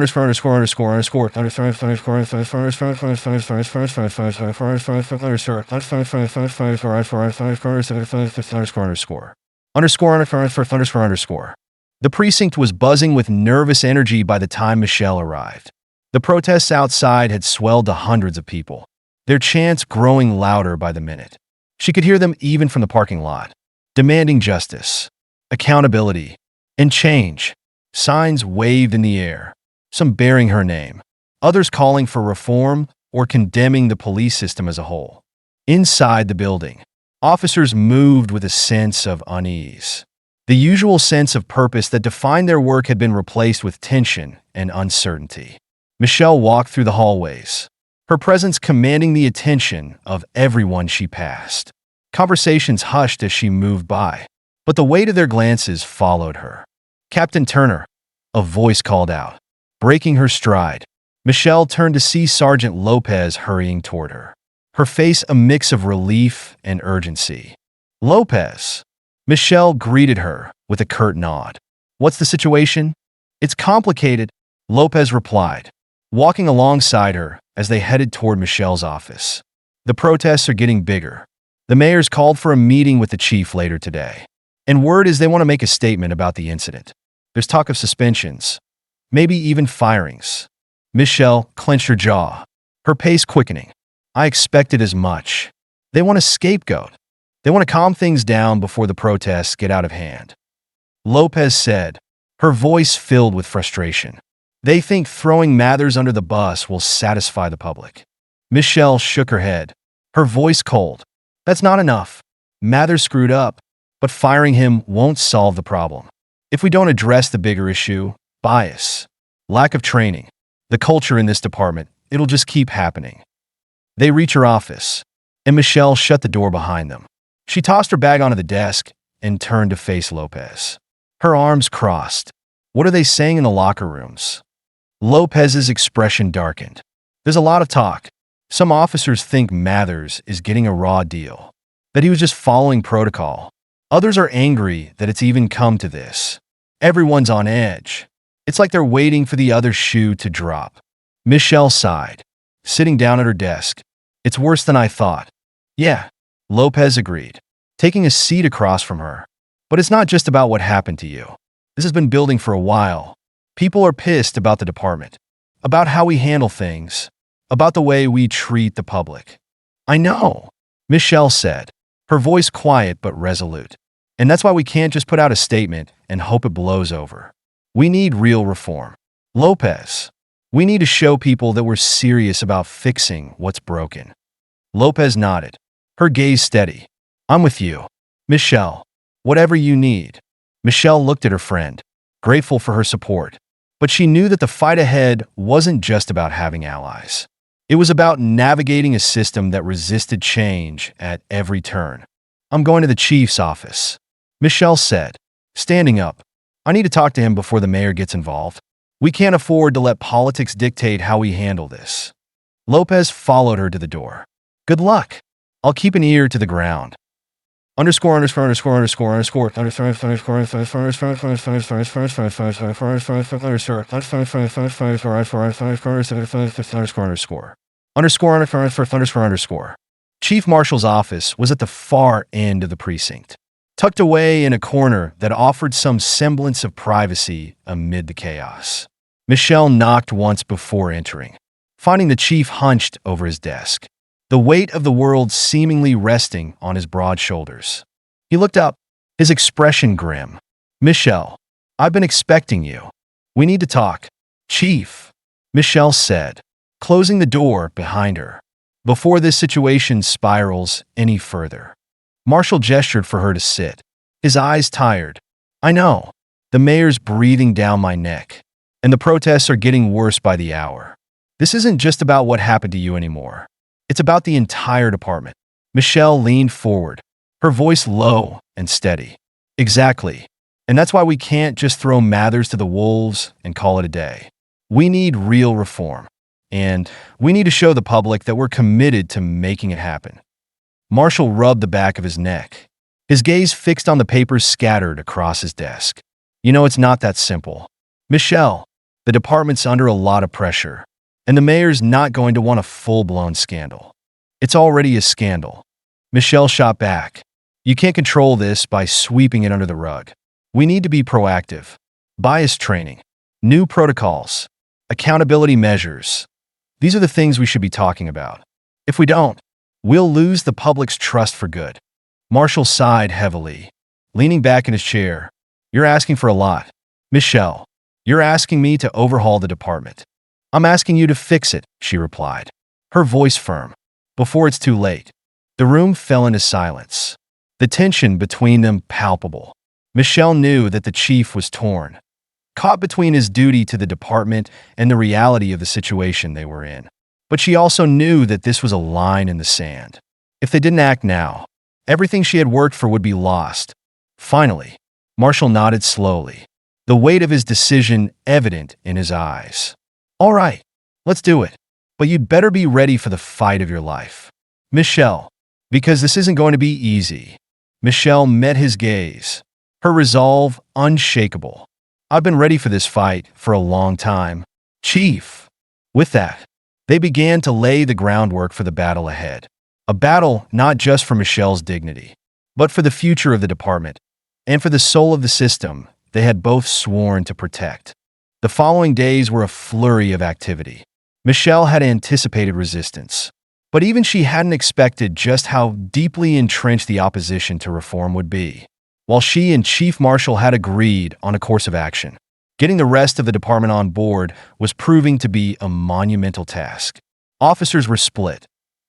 [SPEAKER 1] The precinct was buzzing with nervous energy by the time Michelle arrived. The protests outside had swelled to hundreds of people, their chants growing louder by the minute. She could hear them even from the parking lot, demanding justice, accountability, and change. Signs waved in the air, some bearing her name, others calling for reform or condemning the police system as a whole. Inside the building, officers moved with a sense of unease. The usual sense of purpose that defined their work had been replaced with tension and uncertainty. Michelle walked through the hallways, her presence commanding the attention of everyone she passed. Conversations hushed as she moved by, but the weight of their glances followed her. "Captain Turner," a voice called out, breaking her stride. Michelle turned to see Sergeant Lopez hurrying toward her, her face a mix of relief and urgency. "Lopez." Michelle greeted her with a curt nod. "What's the situation?" "It's complicated," Lopez replied, walking alongside her as they headed toward Michelle's office. "The protests are getting bigger. The mayor's called for a meeting with the chief later today, and word is they want to make a statement about the incident. There's talk of suspensions, maybe even firings." Michelle clenched her jaw, her pace quickening. "I expected as much. They want a scapegoat. They want to calm things down before the protests get out of hand," Lopez said, her voice filled with frustration. "They think throwing Mathers under the bus will satisfy the public." Michelle shook her head, her voice cold. "That's not enough. Mathers screwed up, but firing him won't solve the problem. If we don't address the bigger issue, bias, lack of training, the culture in this department, it'll just keep happening. They reach her office, and Michelle shut the door behind them. She tossed her bag onto the desk and turned to face Lopez. Her arms crossed. What are they saying in the locker rooms? Lopez's expression darkened. There's a lot of talk. Some officers think Mathers is getting a raw deal, that he was just following protocol. Others are angry that it's even come to this. Everyone's on edge. It's like they're waiting for the other shoe to drop. Michelle sighed, sitting down at her desk. It's worse than I thought. Yeah, Lopez agreed, taking a seat across from her. But it's not just about what happened to you. This has been building for a while. People are pissed about the department, about how we handle things, about the way we treat the public. I know, Michelle said, her voice quiet but resolute. And that's why we can't just put out a statement and hope it blows over. We need real reform. Lopez, we need to show people that we're serious about fixing what's broken. Lopez nodded, her gaze steady. I'm with you. Michelle, whatever you need. Michelle looked at her friend, grateful for her support. But she knew that the fight ahead wasn't just about having allies. It was about navigating a system that resisted change at every turn. I'm going to the chief's office, Michelle said, standing up. I need to talk to him before the mayor gets involved. We can't afford to let politics dictate how we handle this. Lopez followed her to the door. Good luck. I'll keep an ear to the ground. Underscore. Chief Marshal's office was at the far end of the precinct, tucked away in a corner that offered some semblance of privacy amid the chaos. Michelle knocked once before entering, finding the chief hunched over his desk, the weight of the world seemingly resting on his broad shoulders. He looked up, his expression grim. Michelle, I've been expecting you. We need to talk. Chief, Michelle said, closing the door behind her, before this situation spirals any further. Marshall gestured for her to sit, his eyes tired. I know. The mayor's breathing down my neck, and the protests are getting worse by the hour. This isn't just about what happened to you anymore. It's about the entire department. Michelle leaned forward, her voice low and steady. Exactly. And that's why we can't just throw Mathers to the wolves and call it a day. We need real reform. And we need to show the public that we're committed to making it happen. Marshall rubbed the back of his neck, his gaze fixed on the papers scattered across his desk. You know, it's not that simple. Michelle, the department's under a lot of pressure, and the mayor's not going to want a full-blown scandal. It's already a scandal. Michelle shot back. You can't control this by sweeping it under the rug. We need to be proactive. Bias training, new protocols, accountability measures. These are the things we should be talking about. If we don't, we'll lose the public's trust for good. Marshall sighed heavily, leaning back in his chair. You're asking for a lot. Michelle, you're asking me to overhaul the department. I'm asking you to fix it, she replied, her voice firm. Before it's too late. The room fell into silence, the tension between them palpable. Michelle knew that the chief was torn, caught between his duty to the department and the reality of the situation they were in. But she also knew that this was a line in the sand. If they didn't act now, everything she had worked for would be lost. Finally, Marshall nodded slowly, the weight of his decision evident in his eyes. All right, let's do it. But you'd better be ready for the fight of your life. Michelle, because this isn't going to be easy. Michelle met his gaze, her resolve unshakable. I've been ready for this fight for a long time, Chief. With that, they began to lay the groundwork for the battle ahead. A battle not just for Michelle's dignity, but for the future of the department and for the soul of the system they had both sworn to protect. The following days were a flurry of activity. Michelle had anticipated resistance, but even she hadn't expected just how deeply entrenched the opposition to reform would be. While she and Chief Marshall had agreed on a course of action, getting the rest of the department on board was proving to be a monumental task. Officers were split.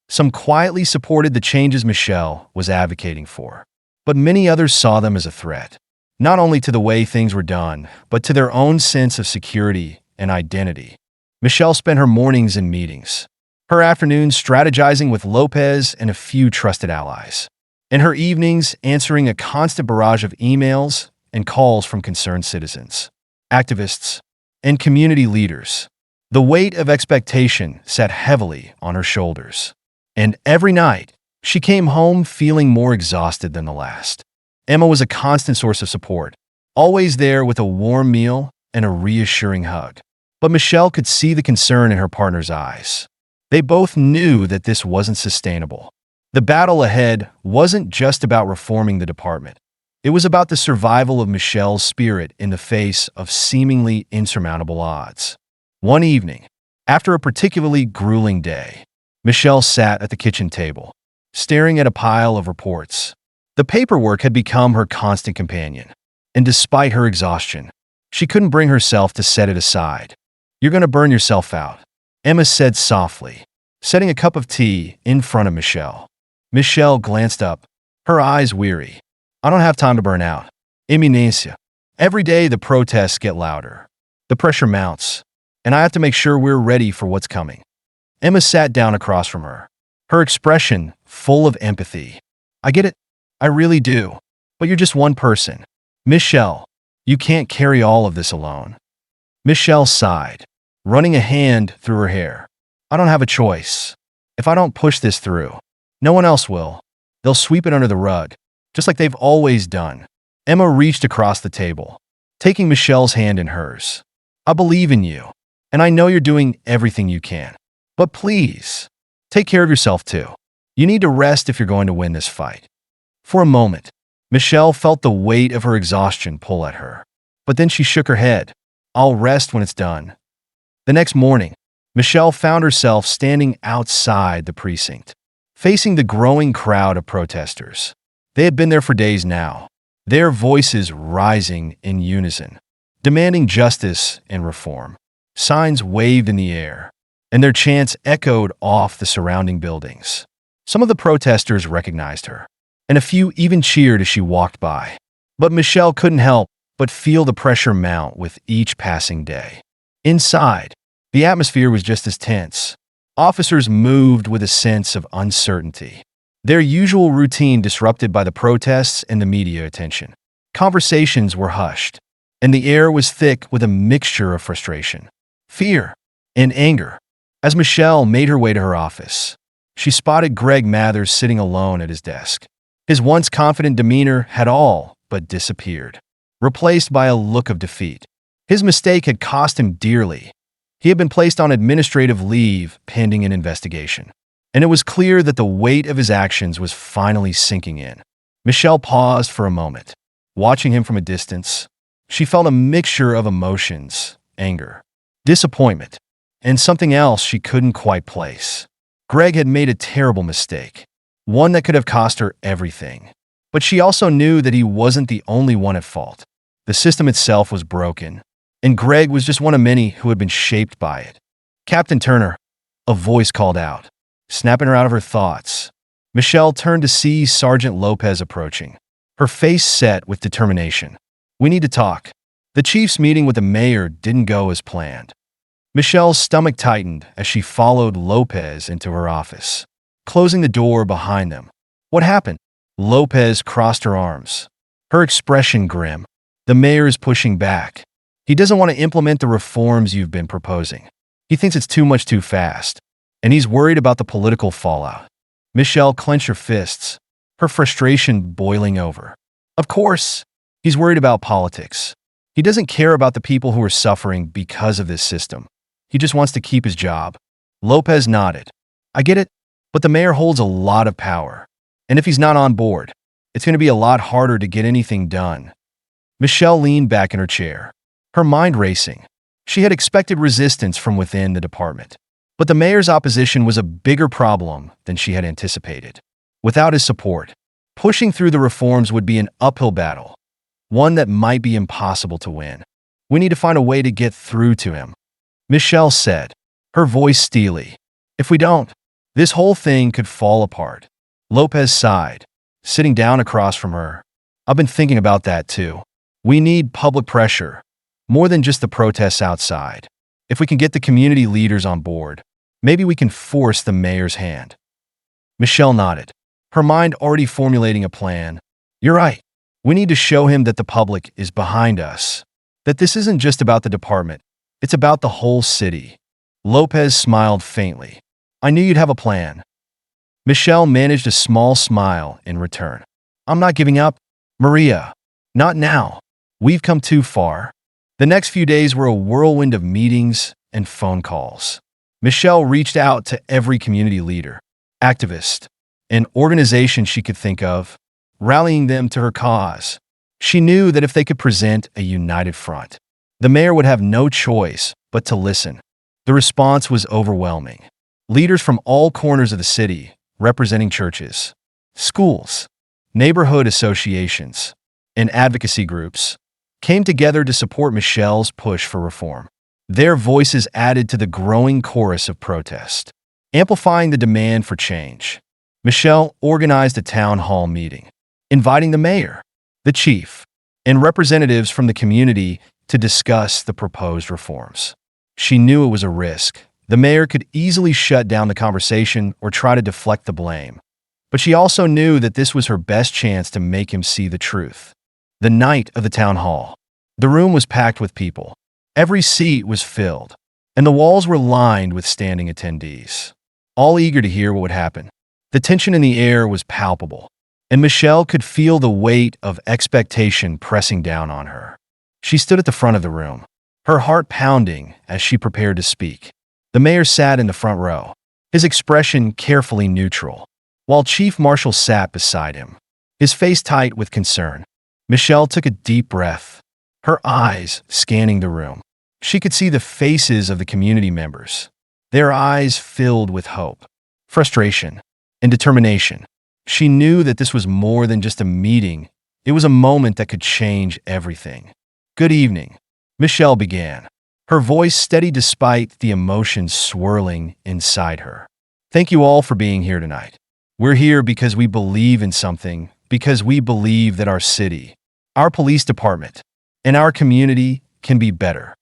[SPEAKER 1] Some quietly supported the changes Michelle was advocating for, but many others saw them as a threat, not only to the way things were done, but to their own sense of security and identity. Michelle spent her mornings in meetings, her afternoons strategizing with Lopez and a few trusted allies, and her evenings answering a constant barrage of emails and calls from concerned citizens, activists, and community leaders. The weight of expectation sat heavily on her shoulders, and every night she came home feeling more exhausted than the last. Emma was a constant source of support, always there with a warm meal and a reassuring hug. But Michelle could see the concern in her partner's eyes. They both knew that this wasn't sustainable. The battle ahead wasn't just about reforming the department. It was about the survival of Michelle's spirit in the face of seemingly insurmountable odds. One evening, after a particularly grueling day, Michelle sat at the kitchen table, staring at a pile of reports. The paperwork had become her constant companion, and despite her exhaustion, she couldn't bring herself to set it aside. "You're going to burn yourself out," Emma said softly, setting a cup of tea in front of Michelle. Michelle glanced up, her eyes weary. "I don't have time to burn out. Eminencia. Every day the protests get louder. The pressure mounts, and I have to make sure we're ready for what's coming." Emma sat down across from her, her expression full of empathy. "I get it. I really do. But you're just one person. Michelle, you can't carry all of this alone." Michelle sighed, running a hand through her hair. "I don't have a choice. If I don't push this through, no one else will. They'll sweep it under the rug, just like they've always done." Emma reached across the table, taking Michelle's hand in hers. "I believe in you, and I know you're doing everything you can. But please, take care of yourself too. You need to rest if you're going to win this fight." For a moment, Michelle felt the weight of her exhaustion pull at her. But then she shook her head. "I'll rest when it's done." The next morning, Michelle found herself standing outside the precinct, facing the growing crowd of protesters. They had been there for days now, their voices rising in unison, demanding justice and reform. Signs waved in the air, and their chants echoed off the surrounding buildings. Some of the protesters recognized her, and a few even cheered as she walked by. But Michelle couldn't help but feel the pressure mount with each passing day. Inside, the atmosphere was just as tense. Officers moved with a sense of uncertainty, their usual routine disrupted by the protests and the media attention. Conversations were hushed, and the air was thick with a mixture of frustration, fear, and anger. As Michelle made her way to her office, she spotted Greg Mathers sitting alone at his desk. His once confident demeanor had all but disappeared, replaced by a look of defeat. His mistake had cost him dearly. He had been placed on administrative leave pending an investigation, and it was clear that the weight of his actions was finally sinking in. Michelle paused for a moment, watching him from a distance. She felt a mixture of emotions, anger, disappointment, and something else she couldn't quite place. Greg had made a terrible mistake, one that could have cost her everything. But she also knew that he wasn't the only one at fault. The system itself was broken, and Greg was just one of many who had been shaped by it. "Captain Turner," a voice called out, snapping her out of her thoughts. Michelle turned to see Sergeant Lopez approaching, her face set with determination. "We need to talk." The chief's meeting with the mayor didn't go as planned. Michelle's stomach tightened as she followed Lopez into her office, closing the door behind them. "What happened?" Lopez crossed her arms, her expression grim. "The mayor's pushing back. He doesn't want to implement the reforms you've been proposing. He thinks it's too much too fast, and he's worried about the political fallout." Michelle clenched her fists, her frustration boiling over. Of course, he's worried about politics. He doesn't care about the people who are suffering because of this system. He just wants to keep his job. Lopez nodded. "I get it, but the mayor holds a lot of power. And if he's not on board, it's going to be a lot harder to get anything done." Michelle leaned back in her chair, her mind racing. She had expected resistance from within the department, but the mayor's opposition was a bigger problem than she had anticipated. Without his support, pushing through the reforms would be an uphill battle, one that might be impossible to win. "We need to find a way to get through to him," Michelle said, her voice steely. "If we don't, this whole thing could fall apart." Lopez sighed, sitting down across from her. "I've been thinking about that too. We need public pressure, more than just the protests outside." If we can get the community leaders on board, maybe we can force the mayor's hand." Michelle nodded, her mind already formulating a plan. "You're right. We need to show him that the public is behind us, that this isn't just about the department, it's about the whole city." Lopez smiled faintly. "I knew you'd have a plan." Michelle managed a small smile in return. "I'm not giving up, Maria. Not now. We've come too far." The next few days were a whirlwind of meetings and phone calls. Michelle reached out to every community leader, activist, and organization she could think of, rallying them to her cause. She knew that if they could present a united front, the mayor would have no choice but to listen. The response was overwhelming. Leaders from all corners of the city, representing churches, schools, neighborhood associations, and advocacy groups, came together to support Michelle's push for reform. Their voices added to the growing chorus of protest, amplifying the demand for change. Michelle organized a town hall meeting, inviting the mayor, the chief, and representatives from the community to discuss the proposed reforms. She knew it was a risk. The mayor could easily shut down the conversation or try to deflect the blame. But she also knew that this was her best chance to make him see the truth. The night of the town hall. The room was packed with people. Every seat was filled, and the walls were lined with standing attendees, all eager to hear what would happen. The tension in the air was palpable, and Michelle could feel the weight of expectation pressing down on her. She stood at the front of the room, her heart pounding as she prepared to speak. The mayor sat in the front row, his expression carefully neutral, while Chief Marshal sat beside him, his face tight with concern. Michelle took a deep breath, her eyes scanning the room. She could see the faces of the community members, their eyes filled with hope, frustration, and determination. She knew that this was more than just a meeting. It was a moment that could change everything. "Good evening," Michelle began, her voice steady despite the emotions swirling inside her. "Thank you all for being here tonight. We're here because we believe in something, because we believe that our city, our police department, and our community can be better."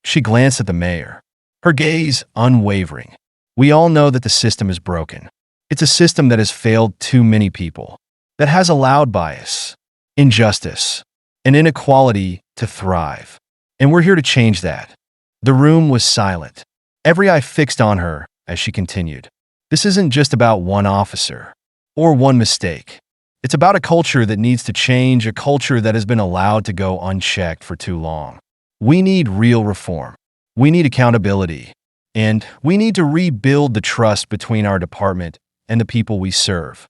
[SPEAKER 1] She glanced at the mayor, her gaze unwavering. "We all know that the system is broken. It's a system that has failed too many people, that has allowed bias, injustice, and inequality to thrive. And we're here to change that." The room was silent, every eye fixed on her as she continued. "This isn't just about one officer or one mistake. It's about a culture that needs to change, a culture that has been allowed to go unchecked for too long. We need real reform. We need accountability. And we need to rebuild the trust between our department and the people we serve."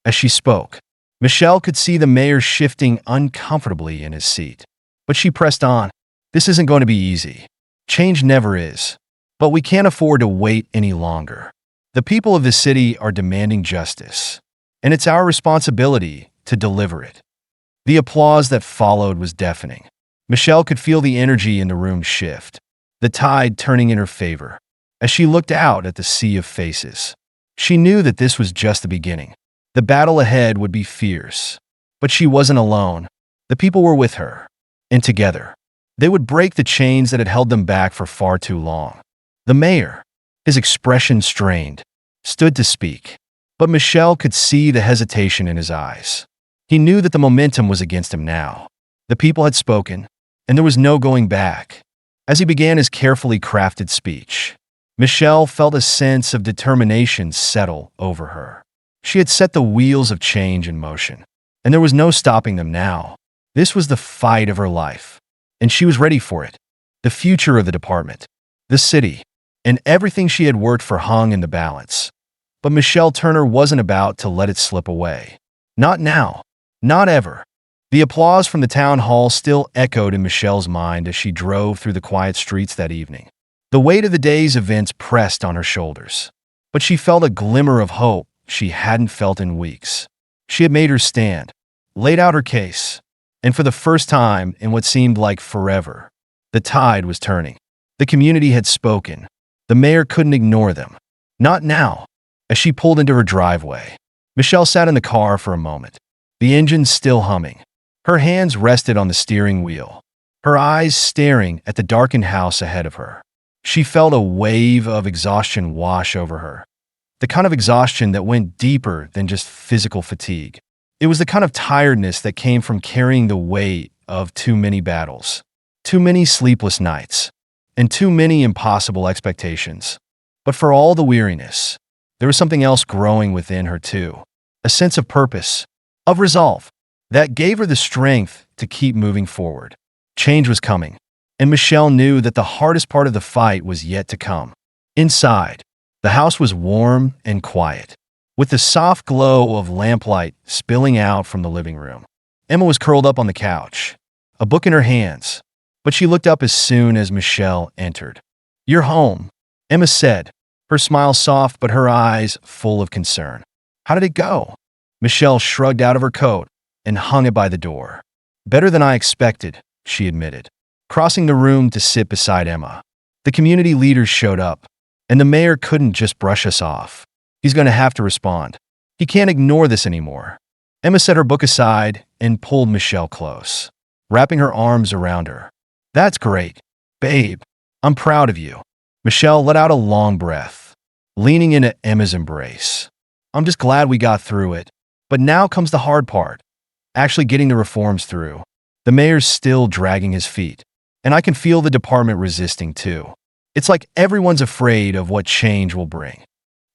[SPEAKER 1] As she spoke, Michelle could see the mayor shifting uncomfortably in his seat. But she pressed on. "This isn't going to be easy. Change never is. But we can't afford to wait any longer. The people of this city are demanding justice, and it's our responsibility to deliver it." The applause that followed was deafening. Michelle could feel the energy in the room shift, the tide turning in her favor. As she looked out at the sea of faces, she knew that this was just the beginning. The battle ahead would be fierce. But she wasn't alone. The people were with her, and together, they would break the chains that had held them back for far too long. The mayor, his expression strained, stood to speak, but Michelle could see the hesitation in his eyes. He knew that the momentum was against him now. The people had spoken, and there was no going back. As he began his carefully crafted speech, Michelle felt a sense of determination settle over her. She had set the wheels of change in motion, and there was no stopping them now. This was the fight of her life, and she was ready for it. The future of the department, the city, and everything she had worked for hung in the balance. But Michelle Turner wasn't about to let it slip away. Not now. Not ever. The applause from the town hall still echoed in Michelle's mind as she drove through the quiet streets that evening. The weight of the day's events pressed on her shoulders, but she felt a glimmer of hope she hadn't felt in weeks. She had made her stand, laid out her case, and for the first time in what seemed like forever, the tide was turning. The community had spoken. The mayor couldn't ignore them. Not now. As she pulled into her driveway, Michelle sat in the car for a moment, the engine still humming. Her hands rested on the steering wheel, her eyes staring at the darkened house ahead of her. She felt a wave of exhaustion wash over her, the kind of exhaustion that went deeper than just physical fatigue. It was the kind of tiredness that came from carrying the weight of too many battles, too many sleepless nights, and too many impossible expectations. But for all the weariness, there was something else growing within her too, a sense of purpose, of resolve, that gave her the strength to keep moving forward. Change was coming, and Michelle knew that the hardest part of the fight was yet to come. Inside, the house was warm and quiet, with the soft glow of lamplight spilling out from the living room. Emma was curled up on the couch, a book in her hands, but she looked up as soon as Michelle entered. "You're home," Emma said, her smile soft but her eyes full of concern. "How did it go?" Michelle shrugged out of her coat and hung it by the door. "Better than I expected," she admitted, crossing the room to sit beside Emma. "The community leaders showed up, and the mayor couldn't just brush us off. He's going to have to respond. He can't ignore this anymore." Emma set her book aside and pulled Michelle close, wrapping her arms around her. "That's great, babe. I'm proud of you." Michelle let out a long breath, leaning into Emma's embrace. "I'm just glad we got through it. But now comes the hard part, actually getting the reforms through. The mayor's still dragging his feet, and I can feel the department resisting too. It's like everyone's afraid of what change will bring.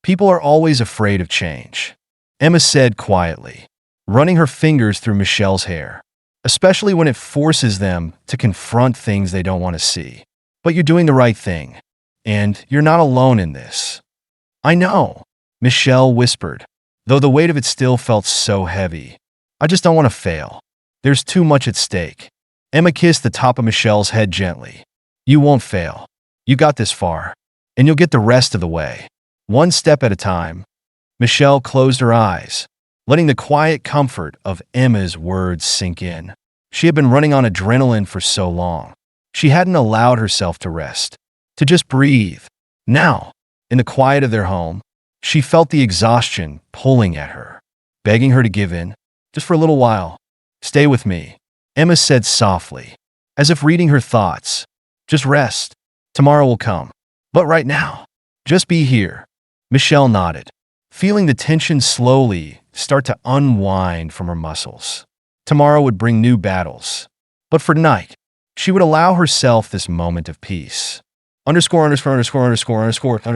[SPEAKER 1] People are always afraid of change," Emma said quietly, running her fingers through Michelle's hair, "especially when it forces them to confront things they don't want to see. But you're doing the right thing, and you're not alone in this." "I know," Michelle whispered, though the weight of it still felt so heavy. "I just don't want to fail. There's too much at stake." Emma kissed the top of Michelle's head gently. "You won't fail. You got this far, and you'll get the rest of the way. One step at a time." Michelle closed her eyes, letting the quiet comfort of Emma's words sink in. She had been running on adrenaline for so long. She hadn't allowed herself to rest, to just breathe. Now, in the quiet of their home, she felt the exhaustion pulling at her, begging her to give in, just for a little while. "Stay with me," Emma said softly, as if reading her thoughts. "Just rest. Tomorrow will come. But right now, just be here." Michelle nodded, feeling the tension slowly start to unwind from her muscles. Tomorrow would bring new battles, but for tonight, she would allow herself this moment of peace. Underscore, underscore, underscore, underscore, underscore, underscore,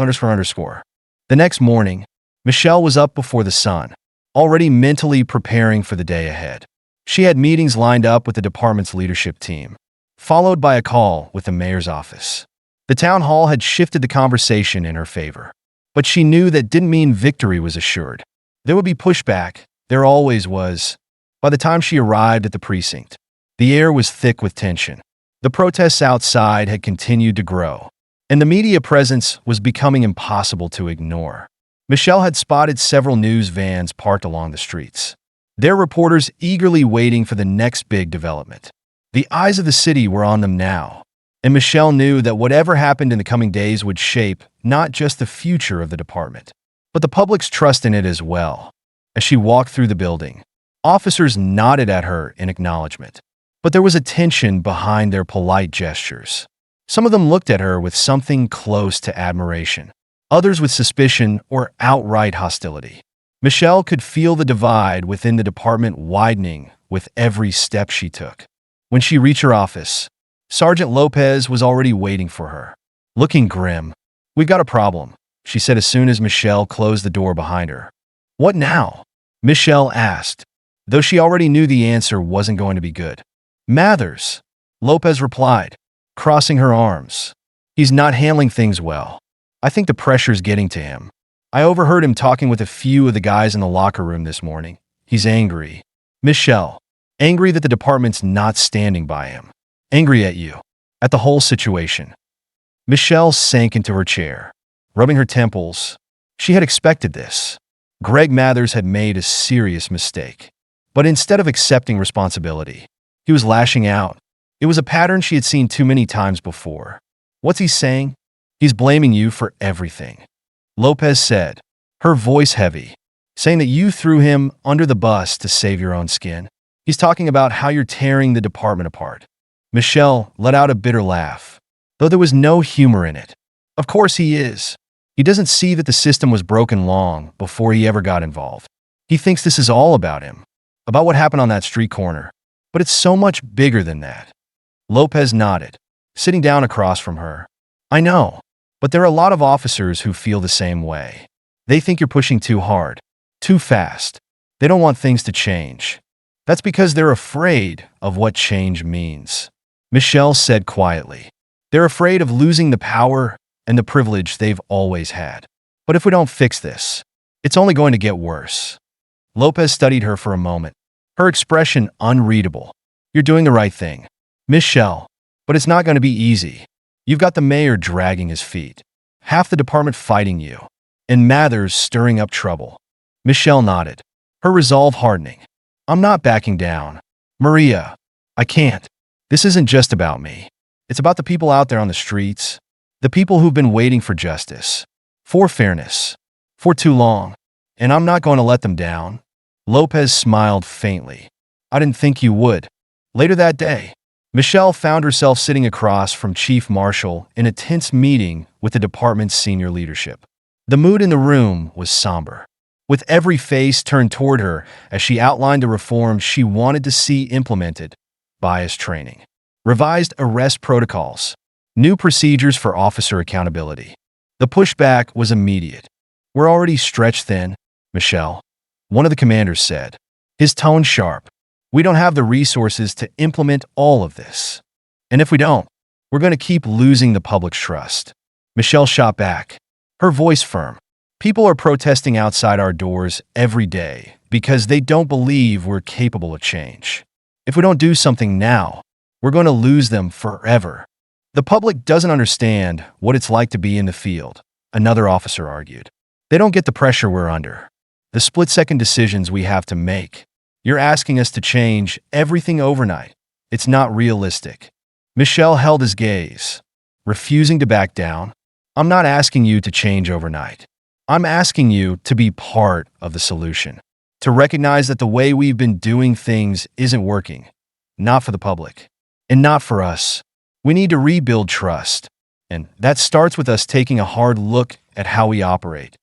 [SPEAKER 1] underscore, underscore. The next morning, Michelle was up before the sun, already mentally preparing for the day ahead. She had meetings lined up with the department's leadership team, followed by a call with the mayor's office. The town hall had shifted the conversation in her favor, but she knew that didn't mean victory was assured. There would be pushback, there always was. By the time she arrived at the precinct, the air was thick with tension. The protests outside had continued to grow, and the media presence was becoming impossible to ignore. Michelle had spotted several news vans parked along the streets, their reporters eagerly waiting for the next big development. The eyes of the city were on them now, and Michelle knew that whatever happened in the coming days would shape not just the future of the department, but the public's trust in it as well. As she walked through the building, officers nodded at her in acknowledgement, but there was a tension behind their polite gestures. Some of them looked at her with something close to admiration, others with suspicion or outright hostility. Michelle could feel the divide within the department widening with every step she took. When she reached her office, Sergeant Lopez was already waiting for her, looking grim. "We've got a problem," she said as soon as Michelle closed the door behind her. "What now?" Michelle asked, though she already knew the answer wasn't going to be good. "Mathers," Lopez replied, crossing her arms. "He's not handling things well. I think the pressure's getting to him. I overheard him talking with a few of the guys in the locker room this morning. He's angry." "Michelle, angry that the department's not standing by him. Angry at you, at the whole situation." Michelle sank into her chair, rubbing her temples. She had expected this. Greg Mathers had made a serious mistake. But instead of accepting responsibility, he was lashing out. It was a pattern she had seen too many times before. "What's he saying?" "He's blaming you for everything," Lopez said, her voice heavy. saying that you threw him under the bus to save your own skin. He's talking about how you're tearing the department apart. Michelle let out a bitter laugh, though there was no humor in it. Of course he is. He doesn't see that the system was broken long before he ever got involved. He thinks this is all about him, about what happened on that street corner. But it's so much bigger than that. Lopez nodded, sitting down across from her. I know, but there are a lot of officers who feel the same way. They think you're pushing too hard, too fast. They don't want things to change. That's because they're afraid of what change means. Michelle said quietly. They're afraid of losing the power and the privilege they've always had. But if we don't fix this, it's only going to get worse. Lopez studied her for a moment, her expression unreadable. You're doing the right thing, Michelle, but it's not going to be easy. You've got the mayor dragging his feet, half the department fighting you, and Mathers stirring up trouble. Michelle nodded, her resolve hardening. I'm not backing down. Maria, I can't. This isn't just about me. It's about the people out there on the streets, the people who've been waiting for justice, for fairness, for too long, and I'm not going to let them down. Lopez smiled faintly. I didn't think you would. Later that day, Michelle found herself sitting across from Chief Marshal in a tense meeting with the department's senior leadership. The mood in the room was somber, with every face turned toward her as she outlined the reforms she wanted to see implemented: bias training, revised arrest protocols, new procedures for officer accountability. The pushback was immediate. We're already stretched thin, Michelle, one of the commanders said, his tone sharp. We don't have the resources to implement all of this. And if we don't, we're going to keep losing the public's trust. Michelle shot back, her voice firm. People are protesting outside our doors every day because they don't believe we're capable of change. If we don't do something now, we're going to lose them forever. The public doesn't understand what it's like to be in the field, another officer argued. They don't get the pressure we're under, the split-second decisions we have to make. You're asking us to change everything overnight. It's not realistic. Michelle held his gaze, refusing to back down. I'm not asking you to change overnight. I'm asking you to be part of the solution, to recognize that the way we've been doing things isn't working, not for the public, and not for us. We need to rebuild trust, and that starts with us taking a hard look at how we operate.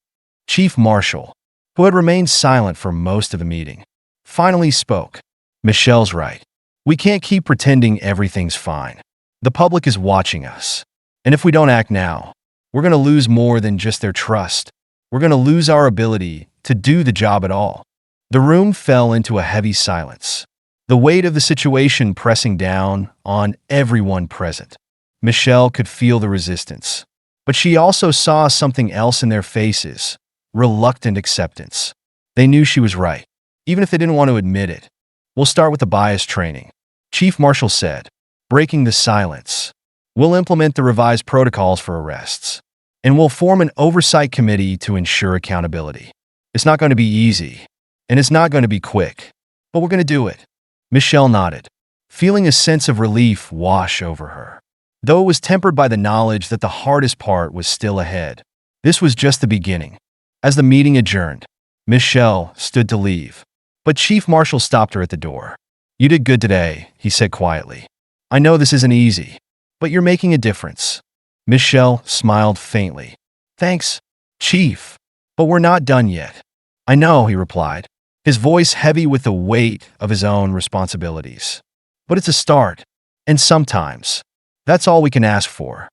[SPEAKER 1] Chief Marshal, who had remained silent for most of the meeting, finally spoke. Michelle's right. We can't keep pretending everything's fine. The public is watching us, and if we don't act now, we're going to lose more than just their trust. We're going to lose our ability to do the job at all. The room fell into a heavy silence, the weight of the situation pressing down on everyone present. Michelle could feel the resistance, but she also saw something else in their faces: reluctant acceptance. They knew she was right, even if they didn't want to admit it. We'll start with the bias training, Chief Marshal said, breaking the silence. We'll implement the revised protocols for arrests, and we'll form an oversight committee to ensure accountability. It's not going to be easy, and it's not going to be quick, but we're going to do it. Michelle nodded, feeling a sense of relief wash over her, though it was tempered by the knowledge that the hardest part was still ahead. This was just the beginning. As the meeting adjourned, Michelle stood to leave, but Chief Marshal stopped her at the door. You did good today, he said quietly. I know this isn't easy, but you're making a difference. Michelle smiled faintly. Thanks, Chief, but we're not done yet. I know, he replied, his voice heavy with the weight of his own responsibilities. But it's a start, and sometimes that's all we can ask for.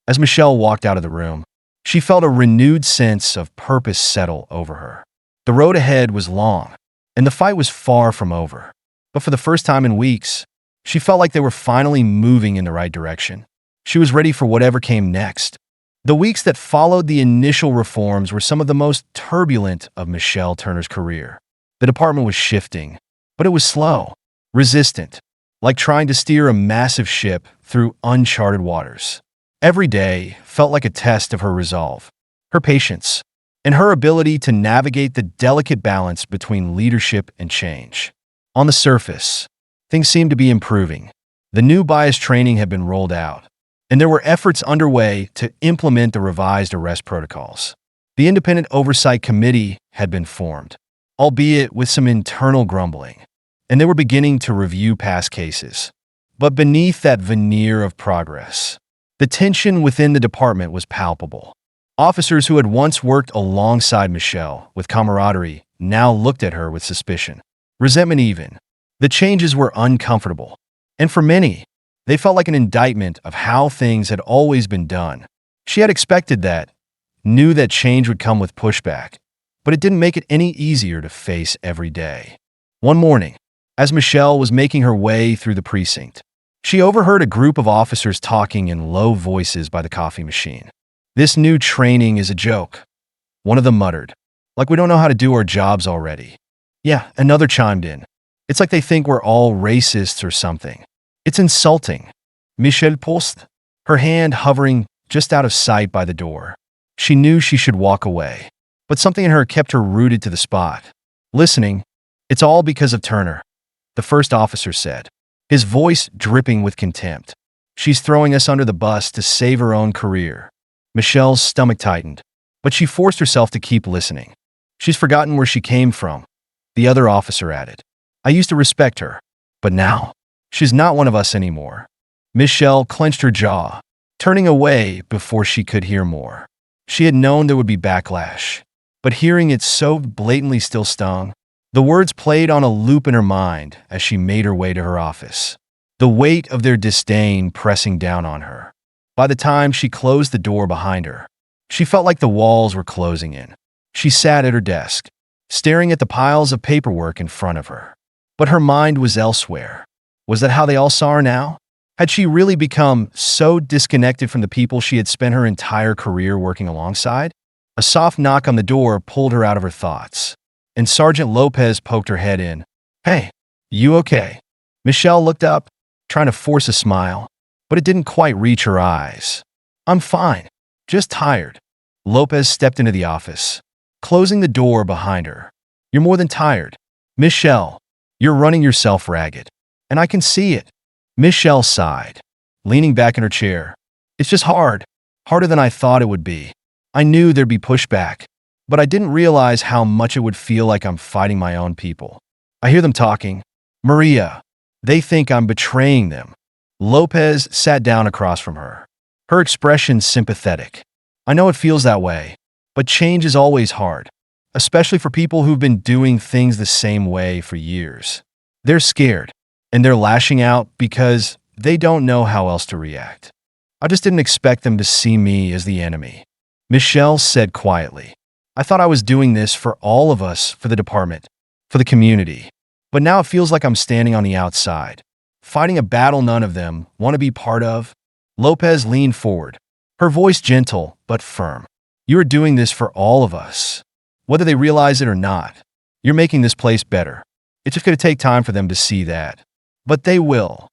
[SPEAKER 1] As Michelle walked out of the room, she felt a renewed sense of purpose settle over her. The road ahead was long, and the fight was far from over. But for the first time in weeks, she felt like they were finally moving in the right direction. She was ready for whatever came next. The weeks that followed the initial reforms were some of the most turbulent of Michelle Turner's career. The department was shifting, but it was slow, resistant, like trying to steer a massive ship through uncharted waters. Every day felt like a test of her resolve, her patience, and her ability to navigate the delicate balance between leadership and change. On the surface, things seemed to be improving. The new bias training had been rolled out, and there were efforts underway to implement the revised arrest protocols. The Independent Oversight Committee had been formed, albeit with some internal grumbling, and they were beginning to review past cases. But beneath that veneer of progress, the tension within the department was palpable. Officers who had once worked alongside Michelle with camaraderie now looked at her with suspicion, resentment even. The changes were uncomfortable, and for many, they felt like an indictment of how things had always been done. She had expected that, knew that change would come with pushback, but it didn't make it any easier to face every day. One morning, as Michelle was making her way through the precinct, she overheard a group of officers talking in low voices by the coffee machine. "This new training is a joke," one of them muttered. "Like we don't know how to do our jobs already." "Yeah," another chimed in. "It's like they think we're all racists or something. It's insulting." Michelle paused, her hand hovering just out of sight by the door. She knew she should walk away, but something in her kept her rooted to the spot. Listening, "It's all because of Turner," the first officer said, his voice dripping with contempt. "She's throwing us under the bus to save her own career." Michelle's stomach tightened, but she forced herself to keep listening. "She's forgotten where she came from," the other officer added. "I used to respect her, but now, she's not one of us anymore." Michelle clenched her jaw, turning away before she could hear more. She had known there would be backlash, but hearing it so blatantly still stung. The words played on a loop in her mind as she made her way to her office, the weight of their disdain pressing down on her. By the time she closed the door behind her, she felt like the walls were closing in. She sat at her desk, staring at the piles of paperwork in front of her. But her mind was elsewhere. Was that how they all saw her now? Had she really become so disconnected from the people she had spent her entire career working alongside? A soft knock on the door pulled her out of her thoughts, and Sergeant Lopez poked her head in. "Hey, you okay?" Michelle looked up, trying to force a smile, but it didn't quite reach her eyes. "I'm fine, just tired." Lopez stepped into the office, closing the door behind her. "You're more than tired, Michelle. You're running yourself ragged, and I can see it." Michelle sighed, leaning back in her chair. "It's just hard, harder than I thought it would be. I knew there'd be pushback, but I didn't realize how much it would feel like I'm fighting my own people. I hear them talking. Maria, they think I'm betraying them." Lopez sat down across from her, her expression sympathetic. "I know it feels that way, but change is always hard, especially for people who've been doing things the same way for years. They're scared, and they're lashing out because they don't know how else to react. I just didn't expect them to see me as the enemy." Michelle said quietly, "I thought I was doing this for all of us, for the department, for the community. But now it feels like I'm standing on the outside, fighting a battle none of them want to be part of." Lopez leaned forward, her voice gentle but firm. "You are doing this for all of us, whether they realize it or not. You're making this place better. It's just going to take time for them to see that. But they will."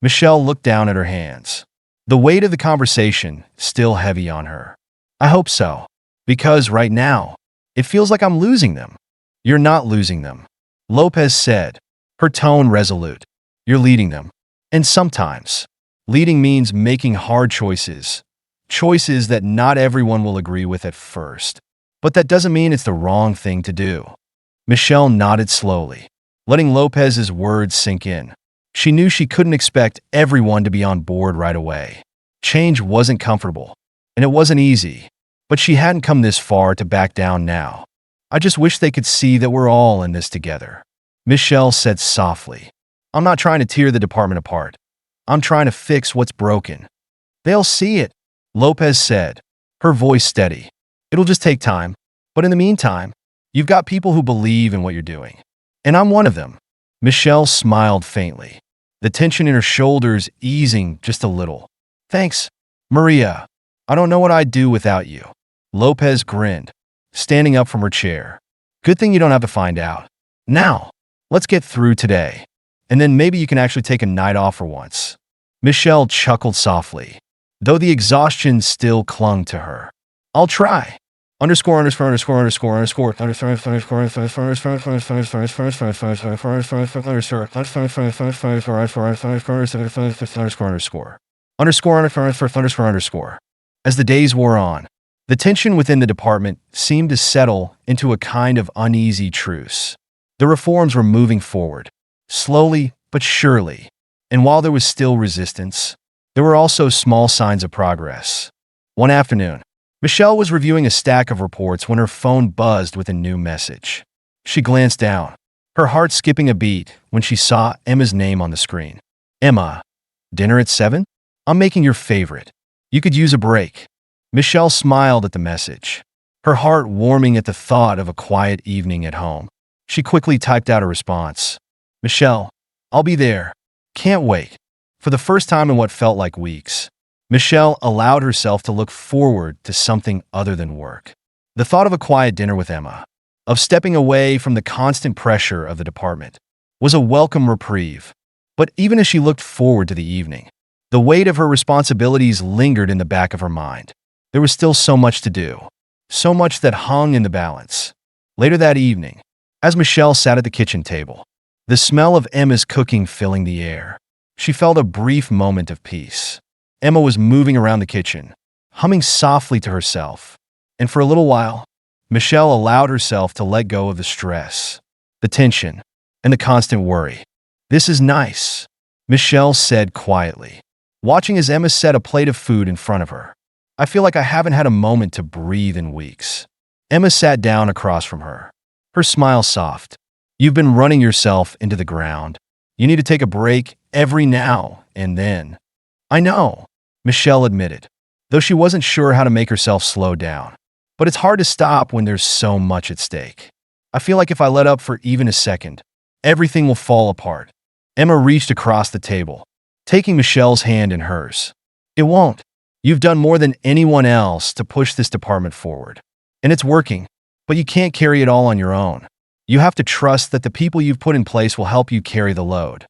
[SPEAKER 1] Michelle looked down at her hands, the weight of the conversation still heavy on her. "I hope so, because right now, it feels like I'm losing them." "You're not losing them," Lopez said, her tone resolute. "You're leading them. And sometimes, leading means making hard choices, choices that not everyone will agree with at first. But that doesn't mean it's the wrong thing to do." Michelle nodded slowly, letting Lopez's words sink in. She knew she couldn't expect everyone to be on board right away. Change wasn't comfortable, and it wasn't easy, but she hadn't come this far to back down now. "I just wish they could see that we're all in this together," Michelle said softly. "I'm not trying to tear the department apart. I'm trying to fix what's broken." "They'll see it," Lopez said, her voice steady. "It'll just take time, but in the meantime, you've got people who believe in what you're doing. And I'm one of them." Michelle smiled faintly, the tension in her shoulders easing just a little. "Thanks, Maria. I don't know what I'd do without you." Lopez grinned, standing up from her chair. "Good thing you don't have to find out. Now, let's get through today, and then maybe you can actually take a night off for once." Michelle chuckled softly, though the exhaustion still clung to her. "I'll try." Underscore, underscore, underscore, underscore, underscore, underscore, underscore, underscore, underscore. As the days wore on, The tension within the department seemed to settle into a kind of uneasy truce. The reforms were moving forward, slowly but surely, and while there was still resistance, there were also small signs of progress. One afternoon, Michelle was reviewing a stack of reports when her phone buzzed with a new message. She glanced down, her heart skipping a beat when she saw Emma's name on the screen. "Emma, dinner at 7? I'm making your favorite. You could use a break." Michelle smiled at the message, her heart warming at the thought of a quiet evening at home. She quickly typed out a response. "Michelle, I'll be there. Can't wait." For the first time in what felt like weeks, Michelle allowed herself to look forward to something other than work. The thought of a quiet dinner with Emma, of stepping away from the constant pressure of the department, was a welcome reprieve. But even as she looked forward to the evening, the weight of her responsibilities lingered in the back of her mind. There was still so much to do, so much that hung in the balance. Later that evening, as Michelle sat at the kitchen table, the smell of Emma's cooking filling the air, she felt a brief moment of peace. Emma was moving around the kitchen, humming softly to herself, and for a little while, Michelle allowed herself to let go of the stress, the tension, and the constant worry. "This is nice," Michelle said quietly, watching as Emma set a plate of food in front of her. "I feel like I haven't had a moment to breathe in weeks." Emma sat down across from her, her smile soft. "You've been running yourself into the ground. You need to take a break every now and then." "I know," Michelle admitted, though she wasn't sure how to make herself slow down. "But it's hard to stop when there's so much at stake. I feel like if I let up for even a second, everything will fall apart." Emma reached across the table, taking Michelle's hand in hers. "It won't. You've done more than anyone else to push this department forward. And it's working, but you can't carry it all on your own. You have to trust that the people you've put in place will help you carry the load."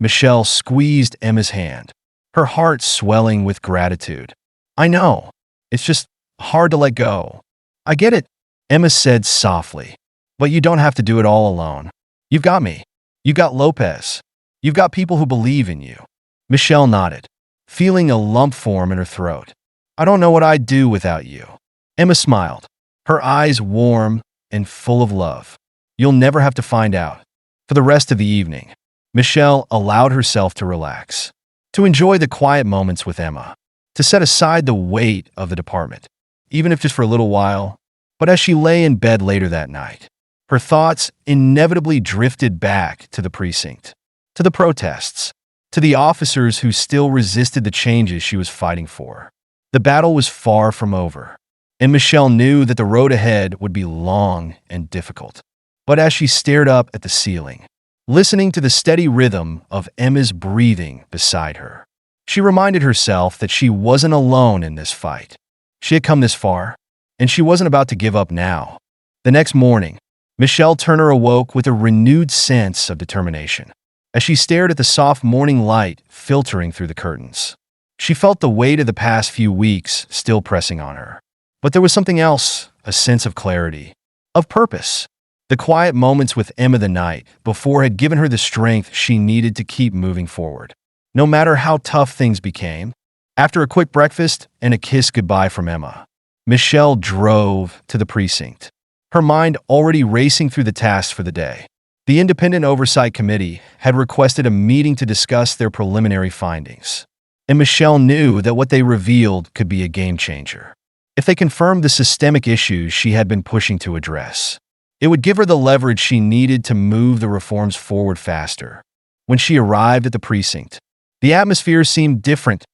[SPEAKER 1] Michelle squeezed Emma's hand, her heart swelling with gratitude. "I know. It's just hard to let go." "I get it," Emma said softly. "But you don't have to do it all alone. You've got me. You've got Lopez. You've got people who believe in you." Michelle nodded, feeling a lump form in her throat. "I don't know what I'd do without you." Emma smiled, her eyes warm and full of love. "You'll never have to find out." For the rest of the evening, Michelle allowed herself to relax, to enjoy the quiet moments with Emma, to set aside the weight of the department, even if just for a little while. But as she lay in bed later that night, her thoughts inevitably drifted back to the precinct, to the protests, to the officers who still resisted the changes she was fighting for. The battle was far from over, and Michelle knew that the road ahead would be long and difficult. But as she stared up at the ceiling, listening to the steady rhythm of Emma's breathing beside her, she reminded herself that she wasn't alone in this fight. She had come this far, and she wasn't about to give up now. The next morning, Michelle Turner awoke with a renewed sense of determination. As she stared at the soft morning light filtering through the curtains, she felt the weight of the past few weeks still pressing on her. But there was something else, a sense of clarity, of purpose. The quiet moments with Emma the night before had given her the strength she needed to keep moving forward, no matter how tough things became. After a quick breakfast and a kiss goodbye from Emma, Michelle drove to the precinct, her mind already racing through the tasks for the day. The Independent Oversight Committee had requested a meeting to discuss their preliminary findings, and Michelle knew that what they revealed could be a game changer. If they confirmed the systemic issues she had been pushing to address, it would give her the leverage she needed to move the reforms forward faster. When she arrived at the precinct, the atmosphere seemed different,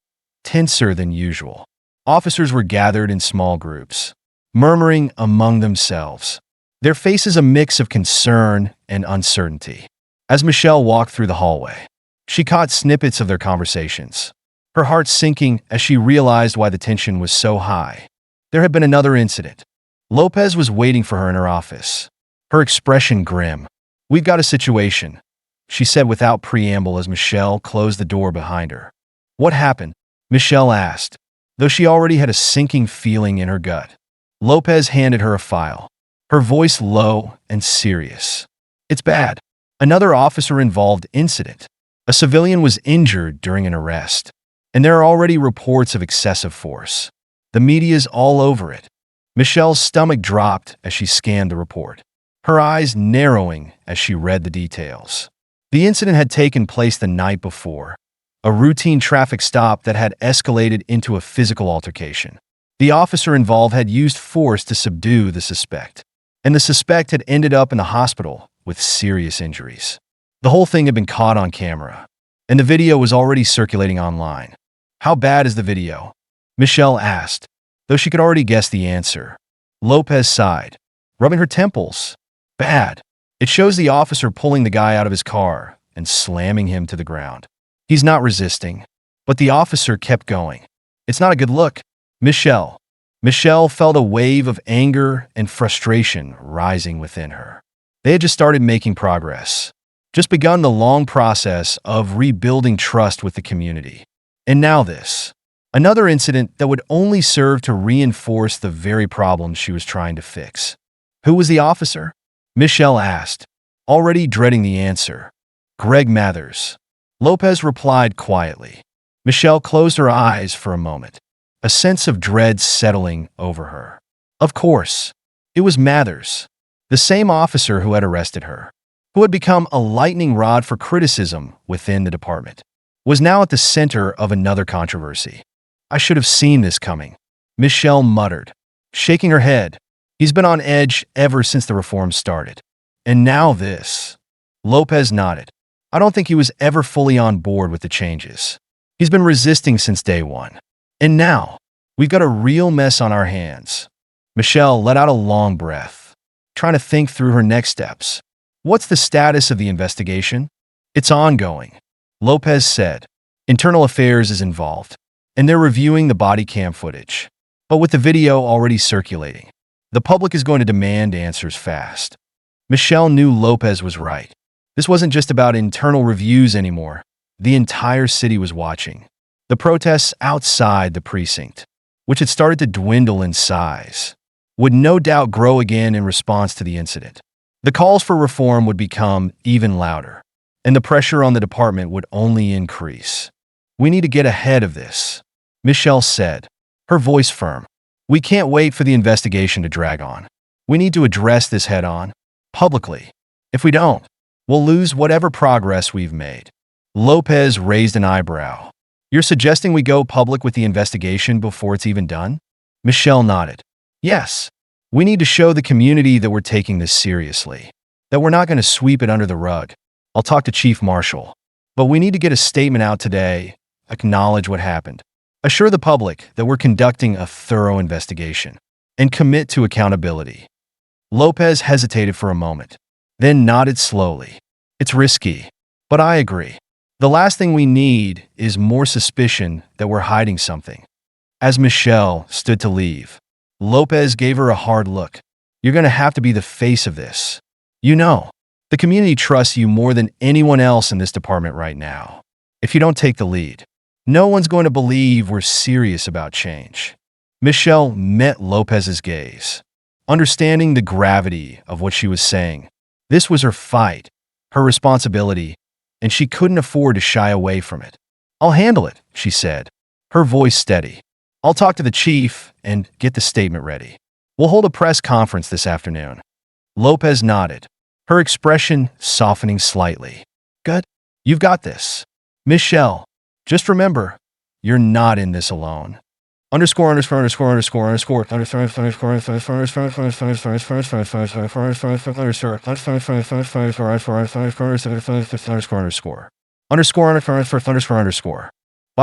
[SPEAKER 1] tenser than usual. Officers were gathered in small groups, murmuring among themselves, their faces a mix of concern and uncertainty. As Michelle walked through the hallway, she caught snippets of their conversations, her heart sinking as she realized why the tension was so high. There had been another incident. Lopez was waiting for her in her office, her expression grim. "We've got a situation," she said without preamble as Michelle closed the door behind her. "What happened?" Michelle asked, though she already had a sinking feeling in her gut. Lopez handed her a file, her voice low and serious. "It's bad. Another officer-involved incident. A civilian was injured during an arrest, and there are already reports of excessive force." The media's all over it. Michelle's stomach dropped as she scanned the report, her eyes narrowing as she read the details. The incident had taken place the night before, a routine traffic stop that had escalated into a physical altercation. The officer involved had used force to subdue the suspect, and the suspect had ended up in the hospital with serious injuries. The whole thing had been caught on camera, and the video was already circulating online. How bad is the video? Michelle asked, though she could already guess the answer. Lopez sighed, rubbing her temples. Bad. It shows the officer pulling the guy out of his car and slamming him to the ground. He's not resisting, but the officer kept going. It's not a good look. Michelle felt a wave of anger and frustration rising within her. They had just started making progress, just begun the long process of rebuilding trust with the community. And now this. Another incident that would only serve to reinforce the very problems she was trying to fix. Who was the officer? Michelle asked, already dreading the answer. Greg Mathers. Lopez replied quietly. Michelle closed her eyes for a moment, a sense of dread settling over her. Of course, it was Mathers, the same officer who had arrested her, who had become a lightning rod for criticism within the department, was now at the center of another controversy. I should have seen this coming, Michelle muttered, shaking her head. He's been on edge ever since the reform started. And now this. Lopez nodded. I don't think he was ever fully on board with the changes. He's been resisting since day one. And now, we've got a real mess on our hands. Michelle let out a long breath, trying to think through her next steps. What's the status of the investigation? It's ongoing, Lopez said. Internal Affairs is involved, and they're reviewing the body cam footage. But with the video already circulating, the public is going to demand answers fast. Michelle knew Lopez was right. This wasn't just about internal reviews anymore. The entire city was watching. The protests outside the precinct, which had started to dwindle in size, would no doubt grow again in response to the incident. The calls for reform would become even louder, and the pressure on the department would only increase. We need to get ahead of this, Michelle said, her voice firm. We can't wait for the investigation to drag on. We need to address this head-on, publicly. If we don't, we'll lose whatever progress we've made. Lopez raised an eyebrow. You're suggesting we go public with the investigation before it's even done? Michelle nodded. Yes. We need to show the community that we're taking this seriously, that we're not going to sweep it under the rug. I'll talk to Chief Marshal. But we need to get a statement out today, acknowledge what happened, assure the public that we're conducting a thorough investigation, and commit to accountability. Lopez hesitated for a moment, then nodded slowly. It's risky, but I agree. The last thing we need is more suspicion that we're hiding something. As Michelle stood to leave, Lopez gave her a hard look. You're going to have to be the face of this. You know, the community trusts you more than anyone else in this department right now. If you don't take the lead, no one's going to believe we're serious about change. Michelle met Lopez's gaze, understanding the gravity of what she was saying. This was her fight, her responsibility, and she couldn't afford to shy away from it. I'll handle it, she said, her voice steady. I'll talk to the chief and get the statement ready. We'll hold a press conference this afternoon. Lopez nodded, her expression softening slightly. Good. You've got this. Michelle, just remember, you're not in this alone. Underscore. By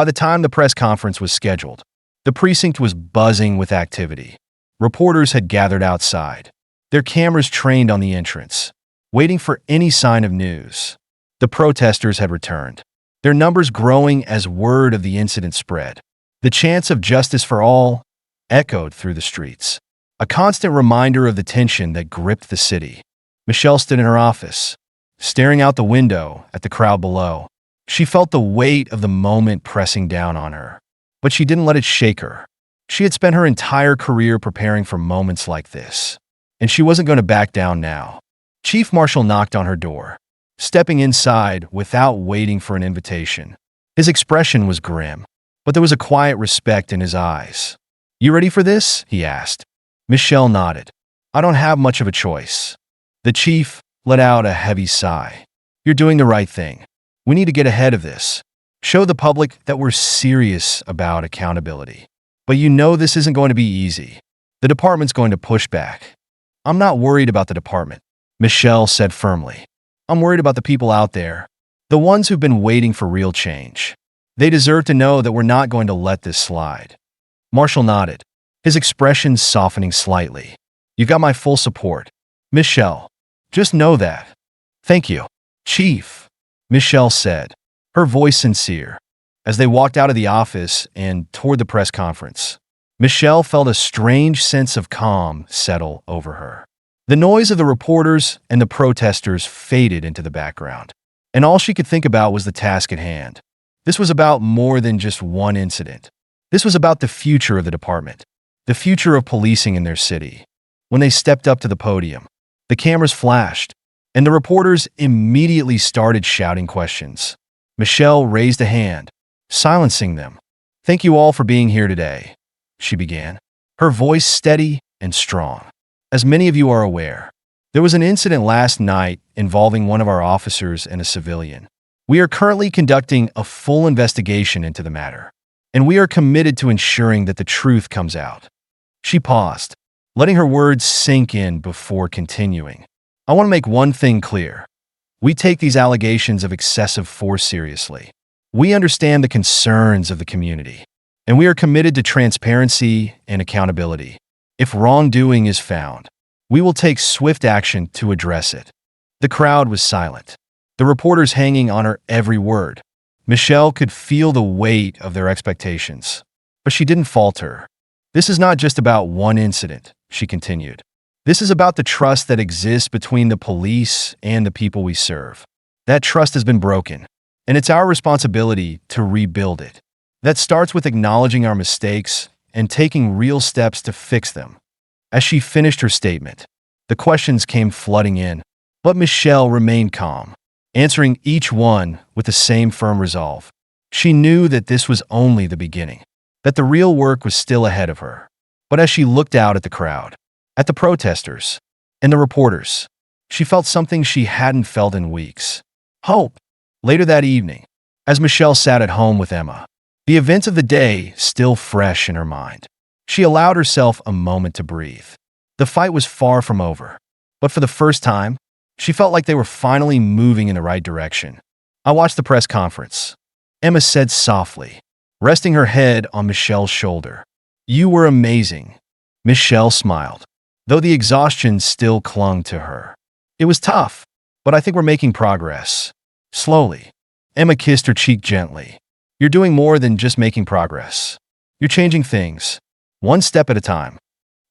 [SPEAKER 1] the time the press conference was scheduled, the precinct was buzzing with activity. Reporters had gathered outside, their cameras trained on the entrance, waiting for any sign of news. The protesters had returned, their numbers growing as word of the incident spread. The chants of justice for all echoed through the streets, a constant reminder of the tension that gripped the city. Michelle stood in her office, staring out the window at the crowd below. She felt the weight of the moment pressing down on her, but she didn't let it shake her. She had spent her entire career preparing for moments like this, and she wasn't going to back down now. Chief Marshal knocked on her door, stepping inside without waiting for an invitation. His expression was grim, but there was a quiet respect in his eyes. You ready for this? He asked. Michelle nodded. I don't have much of a choice. The chief let out a heavy sigh. You're doing the right thing. We need to get ahead of this. Show the public that we're serious about accountability. But you know this isn't going to be easy. The department's going to push back. I'm not worried about the department, Michelle said firmly. I'm worried about the people out there, the ones who've been waiting for real change. They deserve to know that we're not going to let this slide. Marshall nodded, his expression softening slightly. You got my full support. Michelle, just know that. Thank you, Chief, Michelle said, her voice sincere. As they walked out of the office and toward the press conference, Michelle felt a strange sense of calm settle over her. The noise of the reporters and the protesters faded into the background, and all she could think about was the task at hand. This was about more than just one incident. This was about the future of the department, the future of policing in their city. When they stepped up to the podium, the cameras flashed, and the reporters immediately started shouting questions. Michelle raised a hand, silencing them. Thank you all for being here today, she began, her voice steady and strong. As many of you are aware, there was an incident last night involving one of our officers and a civilian. We are currently conducting a full investigation into the matter, and we are committed to ensuring that the truth comes out. She paused, letting her words sink in before continuing. I want to make one thing clear. We take these allegations of excessive force seriously. We understand the concerns of the community, and we are committed to transparency and accountability. If wrongdoing is found, we will take swift action to address it. The crowd was silent, the reporters hanging on her every word. Michelle could feel the weight of their expectations, but she didn't falter. This is not just about one incident, she continued. This is about the trust that exists between the police and the people we serve. That trust has been broken, and it's our responsibility to rebuild it. That starts with acknowledging our mistakes and taking real steps to fix them. As she finished her statement, the questions came flooding in, but Michelle remained calm, answering each one with the same firm resolve. She knew that this was only the beginning, that the real work was still ahead of her. But as she looked out at the crowd, at the protesters, and the reporters, she felt something she hadn't felt in weeks. Hope. Later that evening, as Michelle sat at home with Emma, the events of the day still fresh in her mind, she allowed herself a moment to breathe. The fight was far from over, but for the first time, she felt like they were finally moving in the right direction. I watched the press conference, Emma said softly, resting her head on Michelle's shoulder. You were amazing. Michelle smiled, though the exhaustion still clung to her. It was tough, but I think we're making progress. Slowly, Emma kissed her cheek gently. You're doing more than just making progress. You're changing things, one step at a time.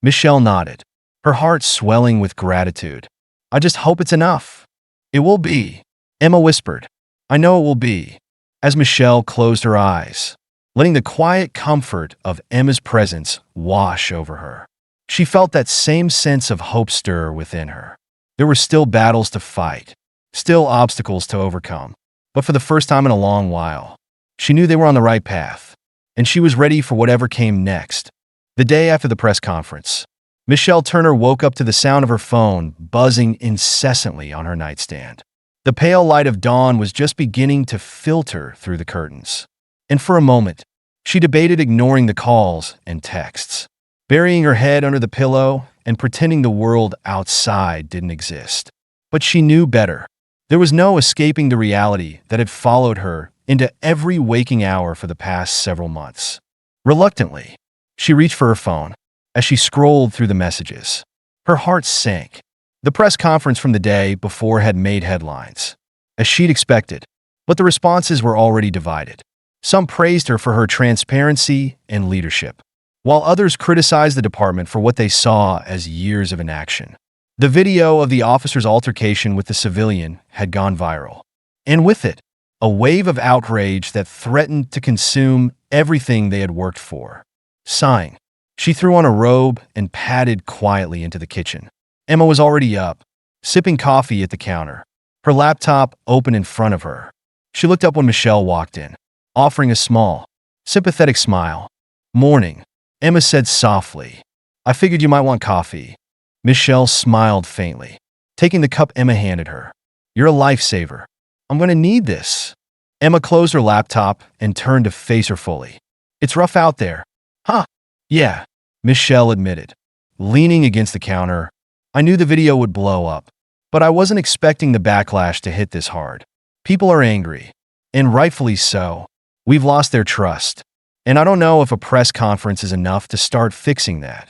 [SPEAKER 1] Michelle nodded, her heart swelling with gratitude. I just hope it's enough. It will be, Emma whispered. I know it will be. As Michelle closed her eyes, letting the quiet comfort of Emma's presence wash over her. She felt that same sense of hope stir within her. There were still battles to fight, still obstacles to overcome, but for the first time in a long while, she knew they were on the right path, and she was ready for whatever came next. The day after the press conference, Michelle Turner woke up to the sound of her phone buzzing incessantly on her nightstand. The pale light of dawn was just beginning to filter through the curtains, and for a moment, she debated ignoring the calls and texts, burying her head under the pillow and pretending the world outside didn't exist. But she knew better. There was no escaping the reality that had followed her into every waking hour for the past several months. Reluctantly, she reached for her phone. As she scrolled through the messages, her heart sank. The press conference from the day before had made headlines, as she'd expected, but the responses were already divided. Some praised her for her transparency and leadership, while others criticized the department for what they saw as years of inaction. The video of the officer's altercation with the civilian had gone viral, and with it, a wave of outrage that threatened to consume everything they had worked for. Sighing, she threw on a robe and padded quietly into the kitchen. Emma was already up, sipping coffee at the counter, her laptop open in front of her. She looked up when Michelle walked in, offering a small, sympathetic smile. Morning, Emma said softly. I figured you might want coffee. Michelle smiled faintly, taking the cup Emma handed her. You're a lifesaver. I'm going to need this. Emma closed her laptop and turned to face her fully. It's rough out there. Huh? Yeah, Michelle admitted, leaning against the counter. I knew the video would blow up, but I wasn't expecting the backlash to hit this hard. People are angry, and rightfully so. We've lost their trust, and I don't know if a press conference is enough to start fixing that.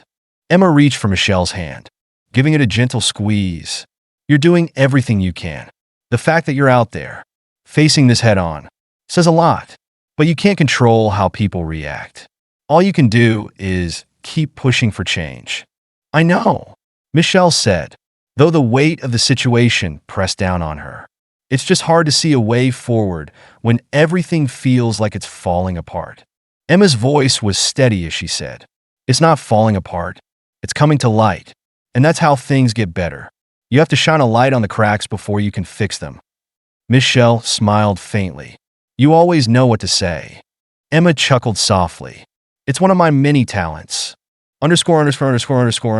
[SPEAKER 1] Emma reached for Michelle's hand, giving it a gentle squeeze. You're doing everything you can. The fact that you're out there, facing this head-on, says a lot, but you can't control how people react. All you can do is keep pushing for change. I know, Michelle said, though the weight of the situation pressed down on her. It's just hard to see a way forward when everything feels like it's falling apart. Emma's voice was steady as she said, It's not falling apart. It's coming to light. And that's how things get better. You have to shine a light on the cracks before you can fix them. Michelle smiled faintly. You always know what to say. Emma chuckled softly. It's one of my many talents. Underscore, underscore, underscore, underscore,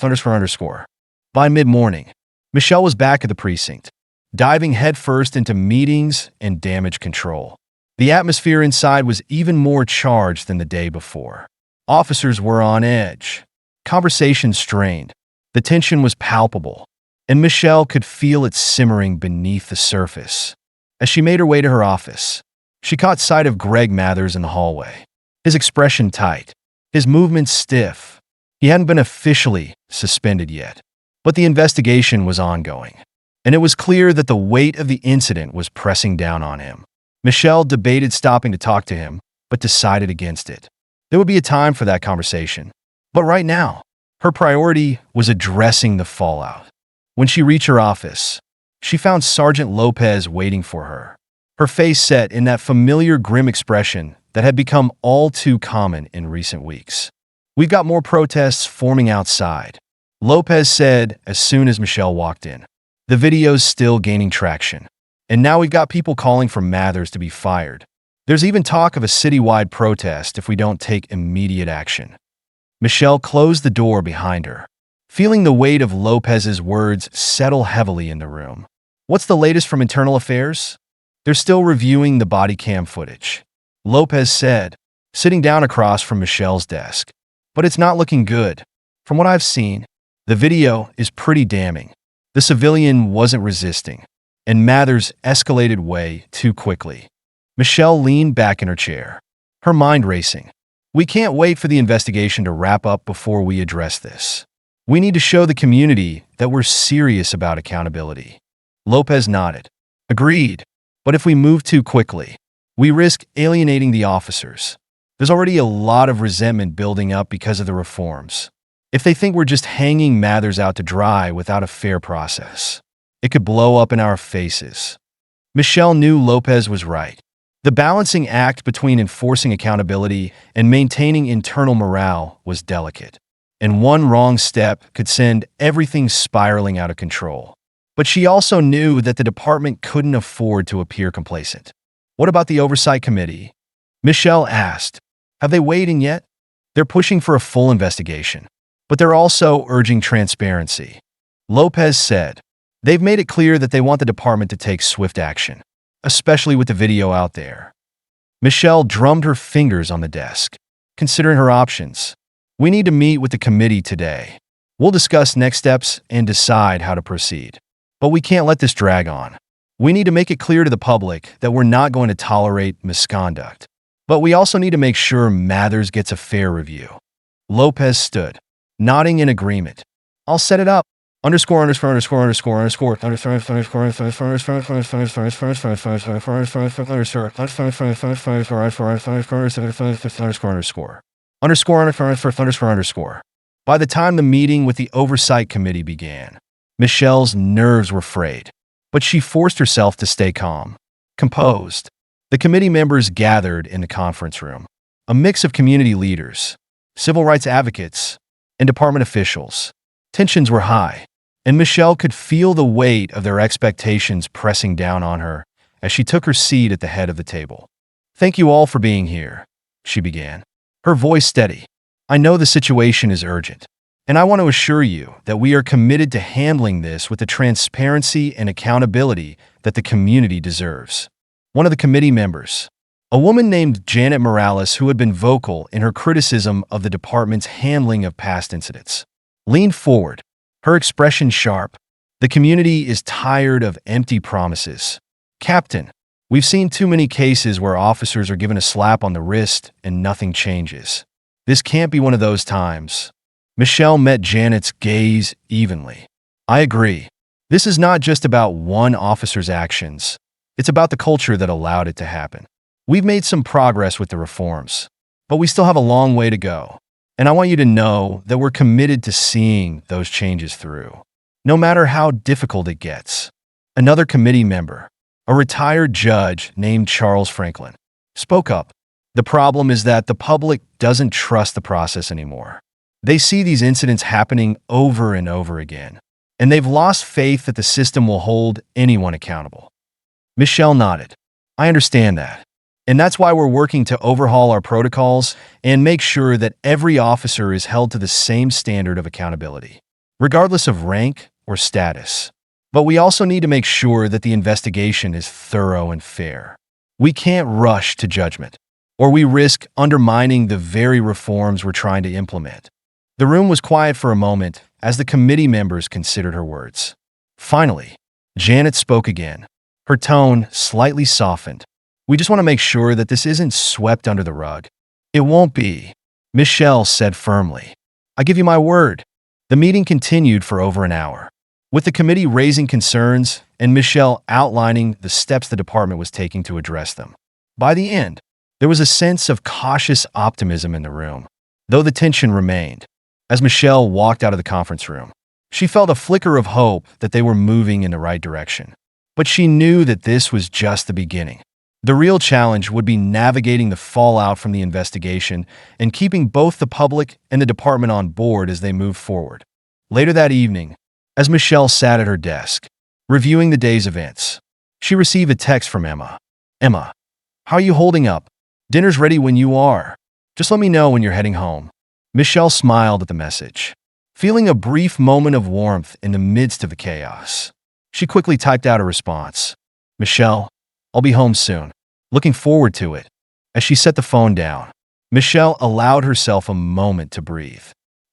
[SPEAKER 1] underscore, underscore. By mid-morning, Michelle was back at the precinct, diving headfirst into meetings and damage control. The atmosphere inside was even more charged than the day before. Officers were on edge. Conversations strained. The tension was palpable, and Michelle could feel it simmering beneath the surface. As she made her way to her office, she caught sight of Greg Mathers in the hallway. His expression tight, his movements stiff. He hadn't been officially suspended yet, but the investigation was ongoing, and it was clear that the weight of the incident was pressing down on him. Michelle debated stopping to talk to him, but decided against it. There would be a time for that conversation, but right now, her priority was addressing the fallout. When she reached her office, she found Sergeant Lopez waiting for her, her face set in that familiar grim expression that had become all too common in recent weeks. We've got more protests forming outside, Lopez said as soon as Michelle walked in. The video's still gaining traction, and now we've got people calling for Mathers to be fired. There's even talk of a citywide protest if we don't take immediate action. Michelle closed the door behind her, feeling the weight of Lopez's words settle heavily in the room. What's the latest from Internal Affairs? They're still reviewing the body cam footage, Lopez said, sitting down across from Michelle's desk. But it's not looking good. From what I've seen, the video is pretty damning. The civilian wasn't resisting, and Mathers escalated way too quickly. Michelle leaned back in her chair, her mind racing. We can't wait for the investigation to wrap up before we address this. We need to show the community that we're serious about accountability. Lopez nodded. Agreed. But if we move too quickly, we risk alienating the officers. There's already a lot of resentment building up because of the reforms. If they think we're just hanging Mathers out to dry without a fair process, it could blow up in our faces. Michelle knew Lopez was right. The balancing act between enforcing accountability and maintaining internal morale was delicate, and one wrong step could send everything spiraling out of control. But she also knew that the department couldn't afford to appear complacent. What about the Oversight Committee? Michelle asked. Have they weighed in yet? They're pushing for a full investigation, but they're also urging transparency. Lopez said. They've made it clear that they want the department to take swift action, especially with the video out there. Michelle drummed her fingers on the desk, considering her options. We need to meet with the committee today. We'll discuss next steps and decide how to proceed. But we can't let this drag on. We need to make it clear to the public that we're not going to tolerate misconduct. But we also need to make sure Mathers gets a fair review. Lopez stood, nodding in agreement. I'll set it up. Underscore, underscore, underscore, underscore, underscore, underscore. By the time the meeting with the Oversight Committee began, Michelle's nerves were frayed, but she forced herself to stay calm, composed. The committee members gathered in the conference room, a mix of community leaders, civil rights advocates, and department officials. Tensions were high. and Michelle could feel the weight of their expectations pressing down on her as she took her seat at the head of the table. "Thank you all for being here," she began, her voice steady. "I know the situation is urgent, and I want to assure you that we are committed to handling this with the transparency and accountability that the community deserves." One of the committee members, a woman named Janet Morales, who had been vocal in her criticism of the department's handling of past incidents, leaned forward, her expression sharp. "The community is tired of empty promises. Captain, we've seen too many cases where officers are given a slap on the wrist and nothing changes. This can't be one of those times." Michelle met Janet's gaze evenly. "I agree. This is not just about one officer's actions. It's about the culture that allowed it to happen. We've made some progress with the reforms, but we still have a long way to go. And I want you to know that we're committed to seeing those changes through, no matter how difficult it gets." Another committee member, a retired judge named Charles Franklin, spoke up. "The problem is that the public doesn't trust the process anymore. They see these incidents happening over and over again, and they've lost faith that the system will hold anyone accountable." Michelle nodded. "I understand that. And that's why we're working to overhaul our protocols and make sure that every officer is held to the same standard of accountability, regardless of rank or status. But we also need to make sure that the investigation is thorough and fair. We can't rush to judgment, or we risk undermining the very reforms we're trying to implement." The room was quiet for a moment as the committee members considered her words. Finally, Janet spoke again, her tone slightly softened. "We just want to make sure that this isn't swept under the rug." "It won't be," Michelle said firmly. "I give you my word." The meeting continued for over an hour, with the committee raising concerns and Michelle outlining the steps the department was taking to address them. By the end, there was a sense of cautious optimism in the room, though the tension remained. As Michelle walked out of the conference room, she felt a flicker of hope that they were moving in the right direction. But she knew that this was just the beginning. The real challenge would be navigating the fallout from the investigation and keeping both the public and the department on board as they moved forward. Later that evening, as Michelle sat at her desk, reviewing the day's events, she received a text from Emma. "Emma, how are you holding up? Dinner's ready when you are. Just let me know when you're heading home." Michelle smiled at the message, feeling a brief moment of warmth in the midst of the chaos. She quickly typed out a response. "Michelle, I'll be home soon. Looking forward to it." As she set the phone down, Michelle allowed herself a moment to breathe.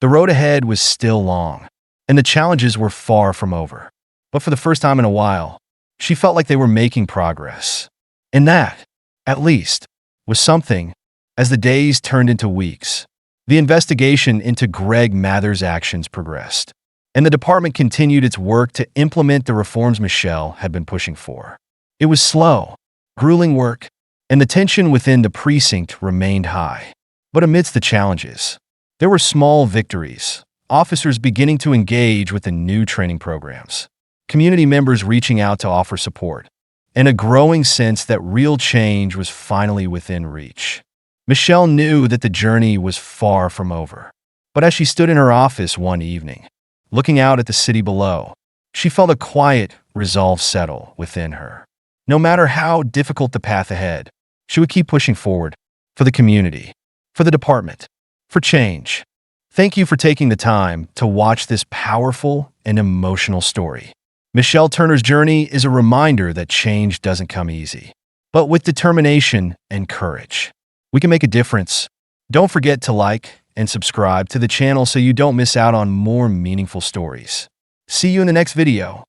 [SPEAKER 1] The road ahead was still long, and the challenges were far from over. But for the first time in a while, she felt like they were making progress. And that, at least, was something. As the days turned into weeks, the investigation into Greg Mather's actions progressed, and the department continued its work to implement the reforms Michelle had been pushing for. It was slow, grueling work, and the tension within the precinct remained high. But amidst the challenges, there were small victories, officers beginning to engage with the new training programs, community members reaching out to offer support, and a growing sense that real change was finally within reach. Michelle knew that the journey was far from over. But as she stood in her office one evening, looking out at the city below, she felt a quiet resolve settle within her. No matter how difficult the path ahead, she would keep pushing forward, for the community, for the department, for change. Thank you for taking the time to watch this powerful and emotional story. Michelle Turner's journey is a reminder that change doesn't come easy, but with determination and courage, we can make a difference. Don't forget to like and subscribe to the channel so you don't miss out on more meaningful stories. See you in the next video.